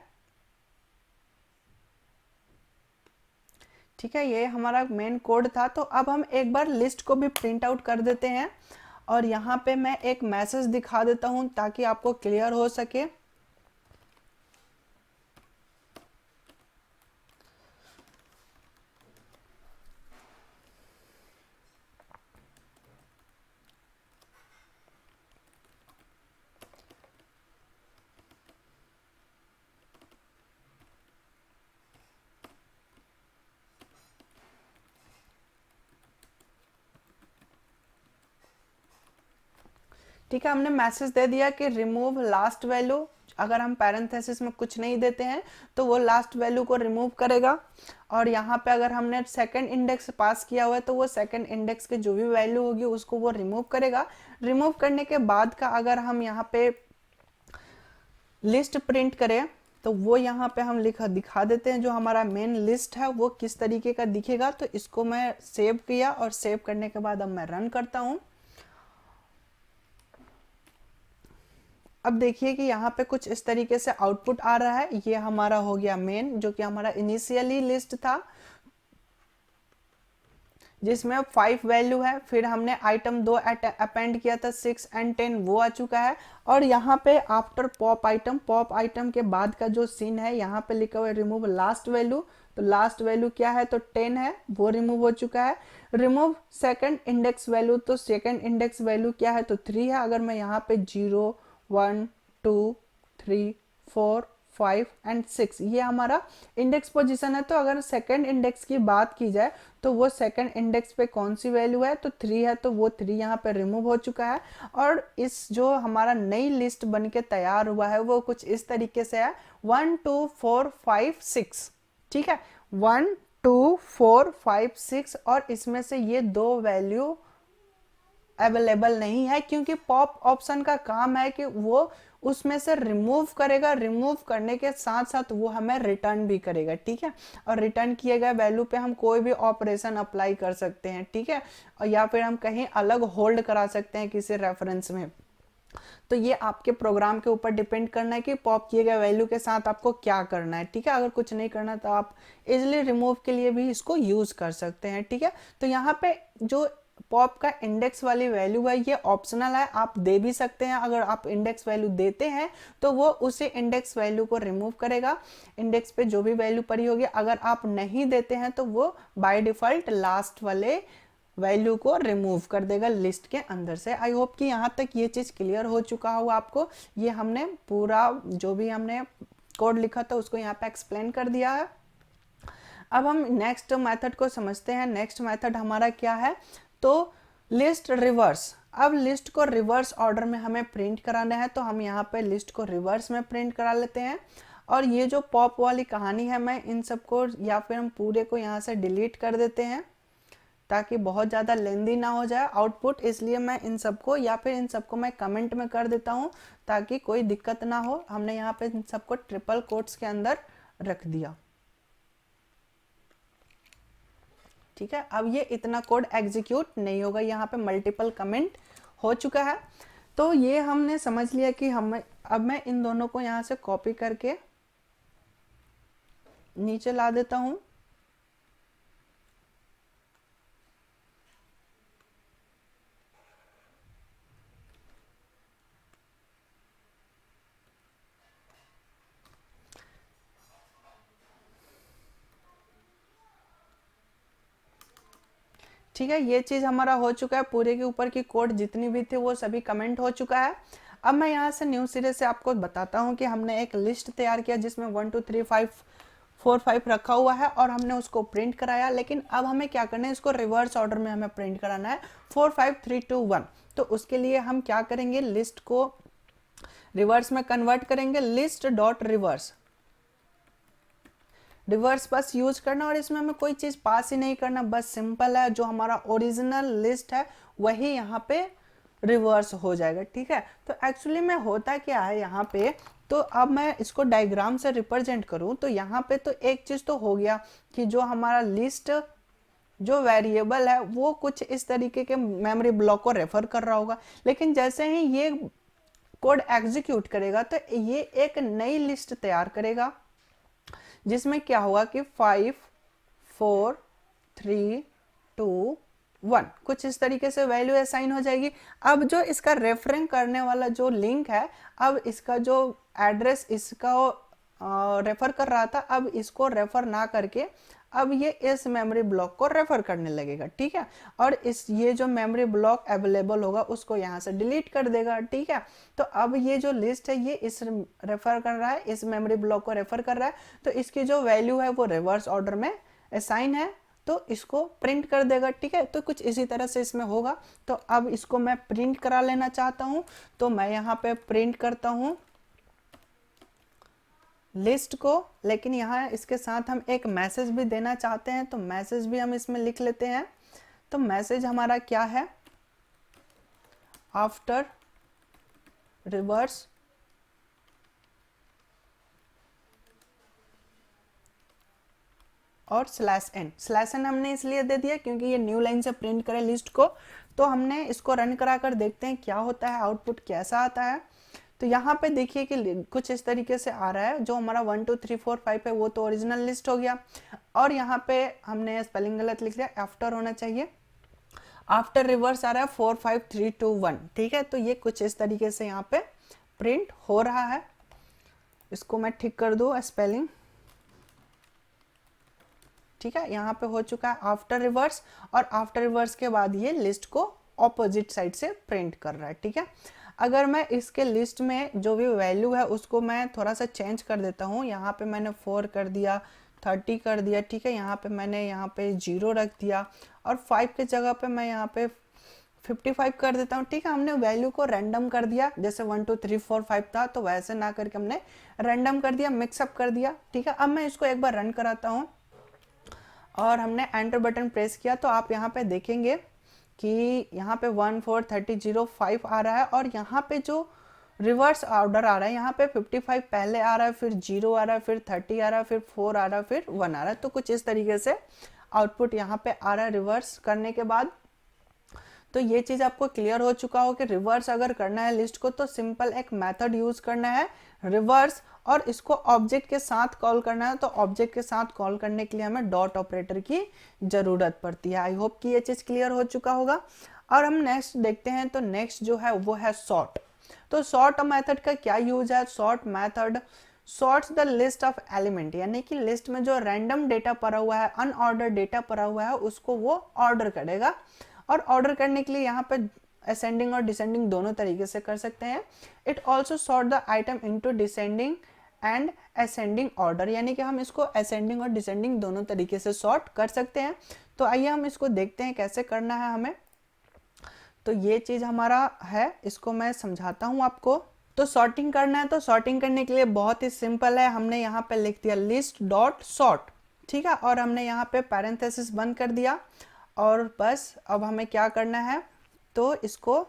ठीक है, ये हमारा मेन कोड था। तो अब हम एक बार लिस्ट को भी प्रिंट आउट कर देते हैं, और यहाँ पे मैं एक मैसेज दिखा देता हूं ताकि आपको क्लियर हो सके। ठीक है, हमने मैसेज दे दिया कि रिमूव लास्ट वैल्यू। अगर हम पैरेंथेसिस में कुछ नहीं देते हैं तो वो लास्ट वैल्यू को रिमूव करेगा। और यहाँ पे अगर हमने सेकंड इंडेक्स पास किया हुआ है तो वो सेकंड इंडेक्स की जो भी वैल्यू होगी उसको वो रिमूव करेगा। रिमूव करने के बाद का अगर हम यहाँ पे लिस्ट प्रिंट करें तो वो यहाँ पे हम दिखा देते हैं जो हमारा मेन लिस्ट है वो किस तरीके का दिखेगा। तो इसको मैं सेव किया, और सेव करने के बाद अब मैं रन करता हूँ। अब देखिए कि यहाँ पे कुछ इस तरीके से आउटपुट आ रहा है। ये हमारा हो गया मेन, जो कि हमारा इनिशियली लिस्ट था जिसमें 5 वैल्यू है। फिर हमने आइटम 2 अपेंड किया था, 6 एंड 10, वो आ चुका है। और यहाँ पे after pop item, pop item के बाद का जो सीन है यहाँ पे लिखा हुआ है रिमूव लास्ट वैल्यू। तो लास्ट वैल्यू क्या है, तो 10 है, वो रिमूव हो चुका है। रिमूव सेकंड इंडेक्स वैल्यू, तो सेकंड इंडेक्स वैल्यू क्या है, तो 3 है। अगर मैं यहाँ पे 0, 1, 2, 3, 4, 5 एंड 6 ये हमारा इंडेक्स पोजीशन है। तो अगर सेकंड इंडेक्स की बात की जाए तो वो सेकंड इंडेक्स पे कौन सी वैल्यू है, तो 3 है। तो वो 3 यहाँ पे रिमूव हो चुका है। और इस जो हमारा नई लिस्ट बन के तैयार हुआ है वो कुछ इस तरीके से है, 1, 2, 4, 5, 6। ठीक है, 1, 2, 4, 5, 6। और इसमें से ये 2 वैल्यू अवेलेबल नहीं है, क्योंकि पॉप ऑप्शन का काम है कि वो उसमें से रिमूव करेगा, रिमूव करने के साथ साथ वो हमें रिटर्न भी करेगा। ठीक है, और रिटर्न किए गए वैल्यू पे हम कोई भी ऑपरेशन अप्लाई कर सकते हैं। ठीक है, और या फिर हम कहीं अलग होल्ड करा सकते हैं किसी रेफरेंस में। तो ये आपके प्रोग्राम के ऊपर डिपेंड करना है कि पॉप किए गए वैल्यू के साथ आपको क्या करना है। ठीक है, अगर कुछ नहीं करना तो आप इजिली रिमूव के लिए भी इसको यूज कर सकते हैं। ठीक है, तो यहाँ पे जो पॉप का इंडेक्स वाली वैल्यू है ये ऑप्शनल है, आप दे भी सकते हैं। अगर आप इंडेक्स वैल्यू देते हैं तो वो उसी इंडेक्स वैल्यू को रिमूव करेगा, इंडेक्स पे जो भी वैल्यू पड़ी होगी। अगर आप नहीं देते हैं तो वो बाय डिफॉल्ट लास्ट वाले वैल्यू को रिमूव कर देगा लिस्ट के अंदर से। आई होप कि यहाँ तक ये चीज़ क्लियर हो चुका हो आपको। ये हमने पूरा जो भी हमने कोड लिखा था उसको यहाँ पे एक्सप्लेन कर दिया है। अब हम नेक्स्ट मेथड को समझते हैं। नेक्स्ट मेथड हमारा क्या है, तो लिस्ट रिवर्स। अब लिस्ट को रिवर्स ऑर्डर में हमें प्रिंट कराना है, तो हम यहाँ पे लिस्ट को रिवर्स में प्रिंट करा लेते हैं। और ये जो पॉप वाली कहानी है, मैं इन सबको या फिर हम पूरे को यहाँ से डिलीट कर देते हैं ताकि बहुत ज़्यादा लेंदी ना हो जाए आउटपुट। इसलिए मैं इन सबको या फिर इन सबको मैं कमेंट में कर देता हूँ ताकि कोई दिक्कत ना हो। हमने यहाँ पे इन सबको ट्रिपल कोट्स के अंदर रख दिया। ठीक है, अब ये इतना कोड एग्जीक्यूट नहीं होगा, यहाँ पे मल्टीपल कमेंट हो चुका है। तो ये हमने समझ लिया कि हम अब मैं इन दोनों को यहाँ से कॉपी करके नीचे ला देता हूँ। ठीक है, ये चीज़ हमारा हो चुका है, पूरे के ऊपर की कोड जितनी भी थी वो सभी कमेंट हो चुका है। अब मैं यहाँ से न्यू सिरे से आपको बताता हूँ कि हमने एक लिस्ट तैयार किया जिसमें 1 2 3 5 4 5 रखा हुआ है और हमने उसको प्रिंट कराया। लेकिन अब हमें क्या करना है, इसको रिवर्स ऑर्डर में हमें प्रिंट कराना है 4 5 3 2 1। तो उसके लिए हम क्या करेंगे, लिस्ट को रिवर्स में कन्वर्ट करेंगे, लिस्ट डॉट रिवर्स, रिवर्स बस यूज करना और इसमें हमें कोई चीज पास ही नहीं करना, बस सिंपल है, जो हमारा ओरिजिनल लिस्ट है वही यहाँ पे रिवर्स हो जाएगा। ठीक है, तो एक्चुअली में होता क्या है यहाँ पे, तो अब मैं इसको डायग्राम से रिप्रेजेंट करूँ तो यहाँ पे तो एक चीज तो हो गया कि जो हमारा लिस्ट जो वेरिएबल है वो कुछ इस तरीके के मेमोरी ब्लॉक को रेफर कर रहा होगा। लेकिन जैसे ही ये कोड एग्जीक्यूट करेगा तो ये एक नई लिस्ट तैयार करेगा जिसमें क्या होगा कि 5 4 3 2 1 कुछ इस तरीके से वैल्यू असाइन हो जाएगी। अब जो इसका रेफरेंस करने वाला जो लिंक है, अब इसका जो एड्रेस इसका रेफर कर रहा था, अब इसको रेफर ना करके अब ये इस मेमोरी ब्लॉक को रेफर करने लगेगा। ठीक है, और इस ये जो मेमोरी ब्लॉक अवेलेबल होगा उसको यहाँ से डिलीट कर देगा। ठीक है, तो अब ये जो लिस्ट है ये इस रेफर कर रहा है, इस मेमोरी ब्लॉक को रेफर कर रहा है, तो इसकी जो वैल्यू है वो रिवर्स ऑर्डर में असाइन है तो इसको प्रिंट कर देगा। ठीक है, तो कुछ इसी तरह से इसमें होगा। तो अब इसको मैं प्रिंट करा लेना चाहता हूँ, तो मैं यहाँ पे प्रिंट करता हूँ लिस्ट को, लेकिन यहाँ इसके साथ हम एक मैसेज भी देना चाहते हैं, तो मैसेज भी हम इसमें लिख लेते हैं। तो मैसेज हमारा क्या है, आफ्टर रिवर्स और स्लैश एन हमने इसलिए दे दिया क्योंकि ये न्यू लाइन से प्रिंट करे लिस्ट को। तो हमने इसको रन करा कर देखते हैं क्या होता है, आउटपुट कैसा आता है। तो यहाँ पे देखिए कि कुछ इस तरीके से आ रहा है, जो हमारा 1 2 3 4 5 है वो तो ओरिजिनल लिस्ट हो गया, और यहाँ पे हमने स्पेलिंग गलत लिख दिया, आफ्टर होना चाहिए, आफ्टर रिवर्स आ रहा है 4 5 3 2 1। ठीक है, तो ये कुछ इस तरीके से यहाँ पे प्रिंट हो रहा है। इसको मैं ठीक कर दूँ स्पेलिंग। ठीक है, यहाँ पे हो चुका है आफ्टर रिवर्स, और आफ्टर रिवर्स के बाद ये लिस्ट को ऑपोजिट साइड से प्रिंट कर रहा है। ठीक है, अगर मैं इसके लिस्ट में जो भी वैल्यू है उसको मैं थोड़ा सा चेंज कर देता हूँ, यहाँ पे मैंने 4 कर दिया, 30 कर दिया। ठीक है, यहाँ पे मैंने यहाँ पे 0 रख दिया, और 5 के जगह पे मैं यहाँ पे 55 कर देता हूँ। ठीक है, हमने वैल्यू को रैंडम कर दिया, जैसे 1 2 3 4 5 था तो वैसे ना करके हमने रैंडम कर दिया, मिक्सअप कर दिया। ठीक है, अब मैं इसको एक बार रन कराता हूँ और हमने एंटर बटन प्रेस किया, तो आप यहाँ पे देखेंगे कि यहाँ पे 1 4 30 0 5 आ रहा है, और यहाँ पे जो रिवर्स ऑर्डर आ रहा है, यहाँ पे 55 पहले आ रहा है, फिर 0 आ रहा है, फिर 30 आ रहा है, फिर 4 आ रहा है, फिर 1 आ रहा है। तो कुछ इस तरीके से आउटपुट यहाँ पे आ रहा है रिवर्स करने के बाद। तो ये चीज़ आपको क्लियर हो चुका हो कि रिवर्स अगर करना है लिस्ट को तो सिंपल एक मेथड यूज करना है रिवर्स, और इसको ऑब्जेक्ट के साथ कॉल करना है। तो ऑब्जेक्ट के साथ कॉल करने के लिए हमें डॉट ऑपरेटर की जरूरत पड़ती है। आई होप कि ये चीज़ क्लियर हो चुका होगा। और हम नेक्स्ट देखते हैं, तो नेक्स्ट जो है वो है सॉर्ट। तो सॉर्ट मेथड का क्या यूज है, sort method sorts the list of element, यानी कि लिस्ट में जो रैंडम डेटा पड़ा हुआ है, अनऑर्डर डेटा पड़ा हुआ है, उसको वो ऑर्डर करेगा। और ऑर्डर करने के लिए यहाँ पे असेंडिंग और डिसेंडिंग दोनों तरीके से कर सकते हैं। It also sort the item into descending and ascending order, यानी कि हम इसको असेंडिंग और डिसेंडिंग दोनों तरीके से सॉर्ट कर सकते हैं। तो आइए हम इसको देखते हैं कैसे करना है हमें। तो ये चीज़ हमारा है, इसको मैं समझाता हूँ आपको। तो सॉर्टिंग करना है, तो सॉर्टिंग करने के लिए बहुत ही सिंपल है, हमने यहाँ पे लिख दिया लिस्ट डॉट सॉर्ट। ठीक है, और हमने यहाँ पे पैरेंथेसिस बंद कर दिया, और बस अब हमें क्या करना है, तो इसको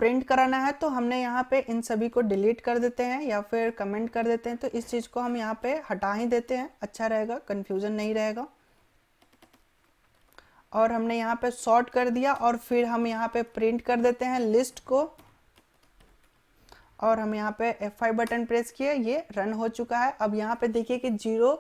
प्रिंट कराना है। तो हमने यहाँ पे इन सभी को डिलीट कर देते हैं या फिर कमेंट कर देते हैं। तो इस चीज़ को हम यहाँ पे हटा ही देते हैं, अच्छा रहेगा, कंफ्यूजन नहीं रहेगा। और हमने यहाँ पे सॉर्ट कर दिया और फिर हम यहाँ पे प्रिंट कर देते हैं लिस्ट को, और हम यहाँ पे F5 बटन प्रेस किए, ये रन हो चुका है। अब यहाँ पे देखिए कि 0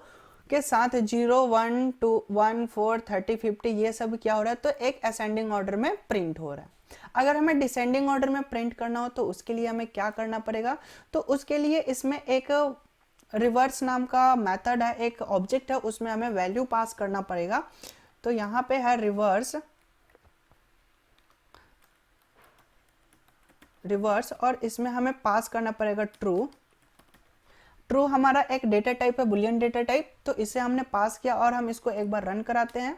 के साथ 0 1 2 1 4 30 50 ये सब क्या हो रहा है, तो एक असेंडिंग ऑर्डर में प्रिंट हो रहा है। अगर हमें डिसेंडिंग ऑर्डर में प्रिंट करना हो तो उसके लिए हमें क्या करना पड़ेगा, तो उसके लिए इसमें एक रिवर्स नाम का मेथड है, एक ऑब्जेक्ट है, उसमें हमें वैल्यू पास करना पड़ेगा। तो यहाँ पे है रिवर्स और इसमें हमें पास करना पड़ेगा ट्रू। ट्रू हमारा एक डेटा टाइप है, बुलियन डेटा टाइप, तो इसे हमने पास किया और हम इसको एक बार रन कराते हैं।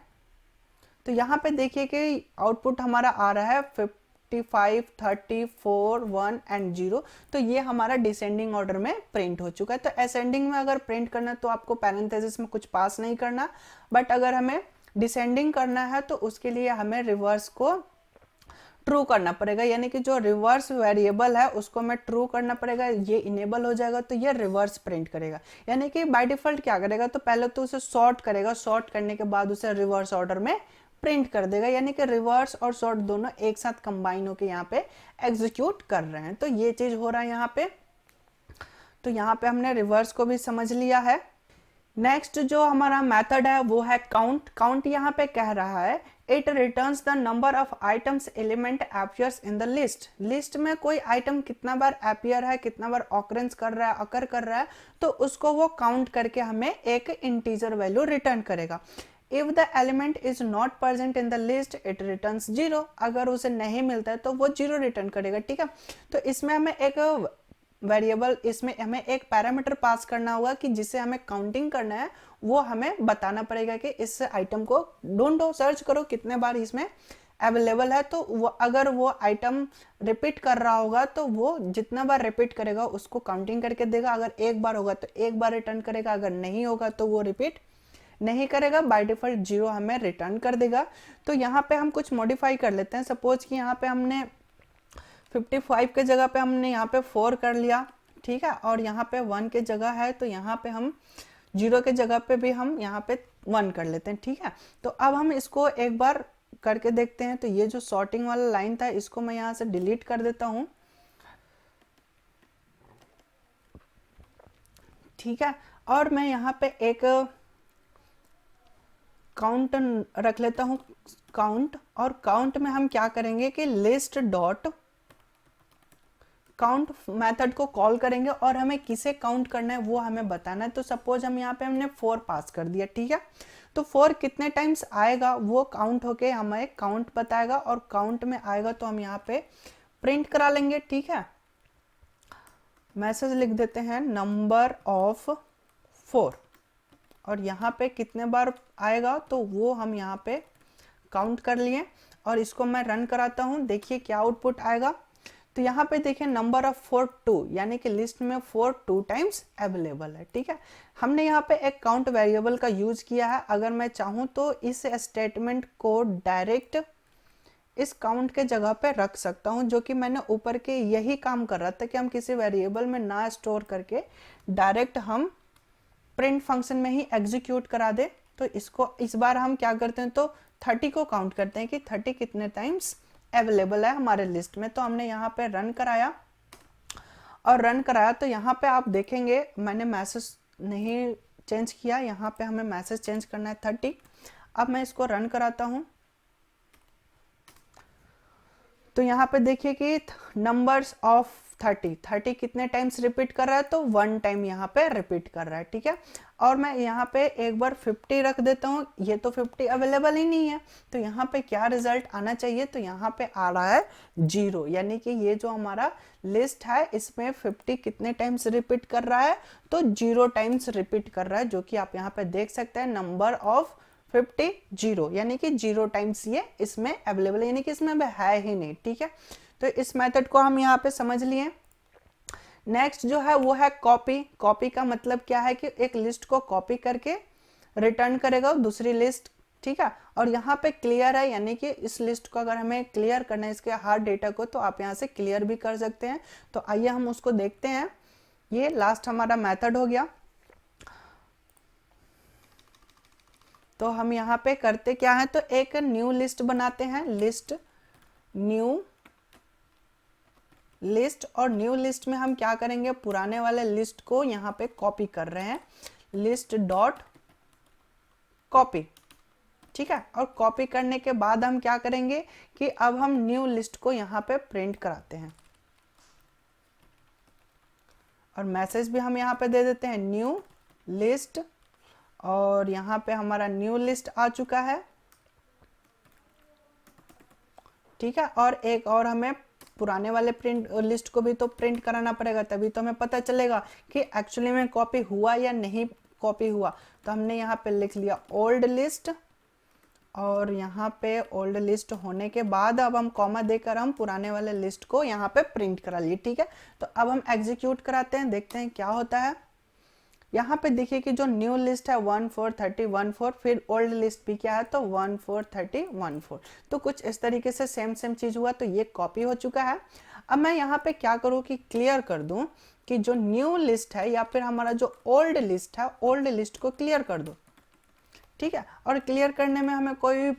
तो यहाँ पे देखिए कि आउटपुट हमारा आ रहा है 55 34 1 एंड 0। तो ये हमारा डिसेंडिंग ऑर्डर में प्रिंट हो चुका है। तो असेंडिंग में अगर प्रिंट करना है तो आपको पैरेंथेसिस में कुछ पास नहीं करना, बट अगर हमें डिसेंडिंग करना है तो उसके लिए हमें रिवर्स को ट्रू करना पड़ेगा, यानी कि जो रिवर्स वेरिएबल है उसको हमें ट्रू करना पड़ेगा। ये इनेबल हो जाएगा तो ये रिवर्स प्रिंट करेगा, यानी कि बाय डिफॉल्ट क्या करेगा, तो पहले तो उसे सॉर्ट करेगा, सॉर्ट करने के बाद उसे रिवर्स ऑर्डर में प्रिंट कर देगा, यानी कि रिवर्स और सॉर्ट दोनों एक साथ कंबाइन होकर यहाँ पे एग्जीक्यूट कर रहे हैं। तो ये चीज हो रहा है यहाँ पे। तो यहाँ पे हमने रिवर्स को भी समझ लिया है। नेक्स्ट जो हमारा मेथड है वो है काउंट। काउंट यहाँ पे कह रहा है it returns the number of items element appears in the list. List में कोई आइटम कितना बार अपीयर है, कितना बार ऑकरेंस कर रहा है, अकर कर रहा है, तो उसको वो काउंट करके हमें एक इंटीजर वैल्यू रिटर्न करेगा। If the element is not present in the list it returns 0। अगर उसे नहीं मिलता है तो वो 0 रिटर्न करेगा, ठीक है। तो इसमें हमें एक वेरिएबल, इसमें हमें एक पैरामीटर पास करना होगा कि जिसे हमें काउंटिंग करना है, वो हमें बताना पड़ेगा कि इस आइटम को ढूंढो, सर्च करो कितने बार इसमें अवेलेबल है। तो वो अगर वो आइटम रिपीट कर रहा होगा तो वो जितना बार रिपीट करेगा उसको काउंटिंग करके देगा। अगर एक बार होगा तो एक बार रिटर्न करेगा, अगर नहीं होगा तो वो रिपीट नहीं करेगा, बाय डिफॉल्ट 0 हमें रिटर्न कर देगा। तो यहाँ पे हम कुछ मॉडिफाई कर लेते हैं। सपोज कि यहाँ पे हमने 55 के जगह पे हमने यहाँ पे 4 कर लिया, ठीक है, और यहाँ पे 1 के जगह है तो यहाँ पे हम 0 के जगह पे भी हम यहाँ पे 1 कर लेते हैं, ठीक है। तो अब हम इसको एक बार करके देखते हैं। तो ये जो सॉर्टिंग वाला लाइन था इसको मैं यहाँ से डिलीट कर देता हूँ, ठीक है। और मैं यहाँ पे एक काउंट रख लेता हूँ, काउंट। और काउंट में हम क्या करेंगे कि लिस्ट डॉट काउंट मेथड को कॉल करेंगे और हमें किसे काउंट करना है वो हमें बताना है। तो सपोज हम यहाँ पे हमने 4 पास कर दिया, ठीक है। तो 4 कितने टाइम्स आएगा वो काउंट होके हमें काउंट बताएगा, और काउंट में आएगा तो हम यहाँ पे प्रिंट करा लेंगे, ठीक है। मैसेज लिख देते हैं नंबर ऑफ 4, और यहाँ पे कितने बार आएगा तो वो हम यहाँ पे काउंट कर लिए। और इसको मैं रन कराता हूँ, देखिए क्या आउटपुट आएगा। तो यहाँ पे देखिए नंबर ऑफ 4 2, यानी कि लिस्ट में 4 2 टाइम्स अवेलेबल है, ठीक है। हमने यहाँ पे एक काउंट वेरिएबल का यूज किया है। अगर मैं चाहूँ तो इस स्टेटमेंट को डायरेक्ट इस काउंट के जगह पे रख सकता हूँ, जो कि मैंने ऊपर के यही काम कर रहा था कि हम किसी वेरिएबल में ना स्टोर करके डायरेक्ट हम प्रिंट फंक्शन में ही एग्जीक्यूट करा दे। तो इसको इस बार हम क्या करते हैं, तो 30 को काउंट करते हैं कि 30 कितने टाइम्स अवेलेबल है हमारे लिस्ट में। तो हमने यहाँ पे रन कराया, और रन कराया तो यहाँ पे आप देखेंगे मैंने मैसेज नहीं चेंज किया, यहाँ पे हमें मैसेज चेंज करना है 30। अब मैं इसको रन कराता हूँ तो यहाँ पे देखिए कि नंबर्स ऑफ 30 कितने टाइम्स रिपीट कर रहा है, तो 1 टाइम यहाँ पे रिपीट कर रहा है, ठीक है। और मैं यहाँ पे एक बार 50 रख देता हूँ, ये तो 50 अवेलेबल ही नहीं है। तो यहाँ पे क्या रिजल्ट आना चाहिए, तो यहाँ पे आ रहा है 0, यानी कि ये जो हमारा लिस्ट है इसमें 50 कितने टाइम्स रिपीट कर रहा है, तो 0 टाइम्स रिपीट कर रहा है, जो कि आप यहाँ पे देख सकते हैं नंबर ऑफ 50 0, यानी कि 0 टाइम्स ये इसमें अवेलेबल है, यानी कि इसमें है ही नहीं, ठीक है। तो इस मेथड को हम यहाँ पे समझ लिए। नेक्स्ट जो है वो है कॉपी। कॉपी का मतलब क्या है कि एक लिस्ट को कॉपी करके रिटर्न करेगा दूसरी लिस्ट, ठीक है। और यहाँ पे क्लियर है, यानी कि इस लिस्ट को अगर हमें क्लियर करना है इसके हार्ड डेटा को, तो आप यहाँ से क्लियर भी कर सकते हैं। तो आइए हम उसको देखते हैं। ये लास्ट हमारा मेथड हो गया। तो हम यहाँ पे करते क्या है, तो एक न्यू लिस्ट बनाते हैं, लिस्ट न्यू लिस्ट, और न्यू लिस्ट में हम क्या करेंगे, पुराने वाले लिस्ट को यहाँ पे कॉपी कर रहे हैं, लिस्ट डॉट कॉपी। ठीक है, और कॉपी करने के बाद हम क्या करेंगे कि अब हम न्यू लिस्ट को यहाँ पे प्रिंट कराते हैं, और मैसेज भी हम यहाँ पे दे देते हैं न्यू लिस्ट, और यहाँ पे हमारा न्यू लिस्ट आ चुका है। ठीक है, और एक और हमें पुराने वाले प्रिंट लिस्ट को भी तो प्रिंट कराना पड़ेगा, तभी तो हमें पता चलेगा कि एक्चुअली में कॉपी हुआ या नहीं कॉपी हुआ। तो हमने यहाँ पे लिख लिया ओल्ड लिस्ट, और यहाँ पे ओल्ड लिस्ट होने के बाद अब हम कॉमा देकर हम पुराने वाले लिस्ट को यहाँ पे प्रिंट करा लिए। ठीक है, तो अब हम एग्जीक्यूट कराते हैं, देखते हैं क्या होता है। यहाँ पे देखिए कि जो न्यू लिस्ट है 143014, फिर ओल्ड लिस्ट भी क्या है, तो 143014। तो कुछ इस तरीके से सेम चीज हुआ, तो ये कॉपी हो चुका है। अब मैं यहाँ पे क्या करूँ कि क्लियर कर दूं कि जो न्यू लिस्ट है या फिर हमारा जो ओल्ड लिस्ट है, ओल्ड लिस्ट को क्लियर कर दो। ठीक है, और क्लियर करने में हमें कोई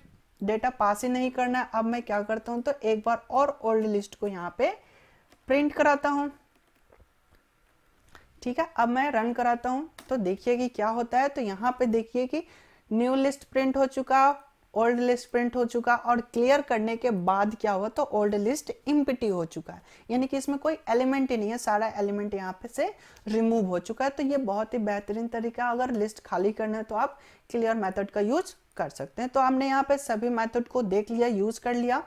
डेटा पास ही नहीं करना है। अब मैं क्या करता हूँ, तो एक बार और ओल्ड लिस्ट को यहाँ पे प्रिंट कराता हूँ। ठीक है, अब मैं रन कराता हूं, तो देखिए कि क्या होता है। तो यहाँ पे देखिए कि न्यू लिस्ट प्रिंट हो चुका, ओल्ड लिस्ट प्रिंट हो चुका, और क्लियर करने के बाद क्या हुआ, तो ओल्ड लिस्ट एम्प्टी हो चुका है, यानी कि इसमें कोई एलिमेंट ही नहीं है, सारा एलिमेंट यहाँ पे से रिमूव हो चुका है। तो ये बहुत ही बेहतरीन तरीका, अगर लिस्ट खाली करना है तो आप क्लियर मेथड का यूज कर सकते हैं। तो हमने यहाँ पे सभी मेथड को देख लिया, यूज कर लिया।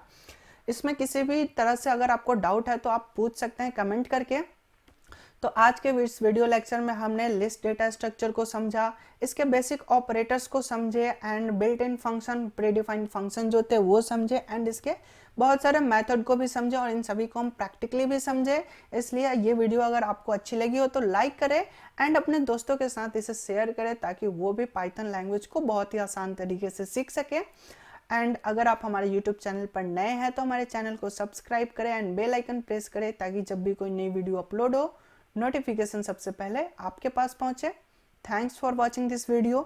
इसमें किसी भी तरह से अगर आपको डाउट है तो आप पूछ सकते हैं कमेंट करके। तो आज के इस वीडियो लेक्चर में हमने लिस्ट डेटा स्ट्रक्चर को समझा, इसके बेसिक ऑपरेटर्स को समझे, and built in function, predefined function जो थे वो समझे, एंड इसके बहुत सारे मेथड को भी समझे, और इन सभी को हम प्रैक्टिकली भी समझे। इसलिए ये वीडियो अगर आपको अच्छी लगी हो तो लाइक करें, एंड अपने दोस्तों के साथ इसे शेयर करें, ताकि वो भी पाइथन लैंग्वेज को बहुत ही आसान तरीके से सीख सके। एंड अगर आप हमारे यूट्यूब चैनल पर नए हैं तो हमारे चैनल को सब्सक्राइब करें एंड बेल आइकन प्रेस करें, ताकि जब भी कोई नई वीडियो अपलोड हो नोटिफिकेशन सबसे पहले आपके पास पहुंचे। Thanks for watching this video.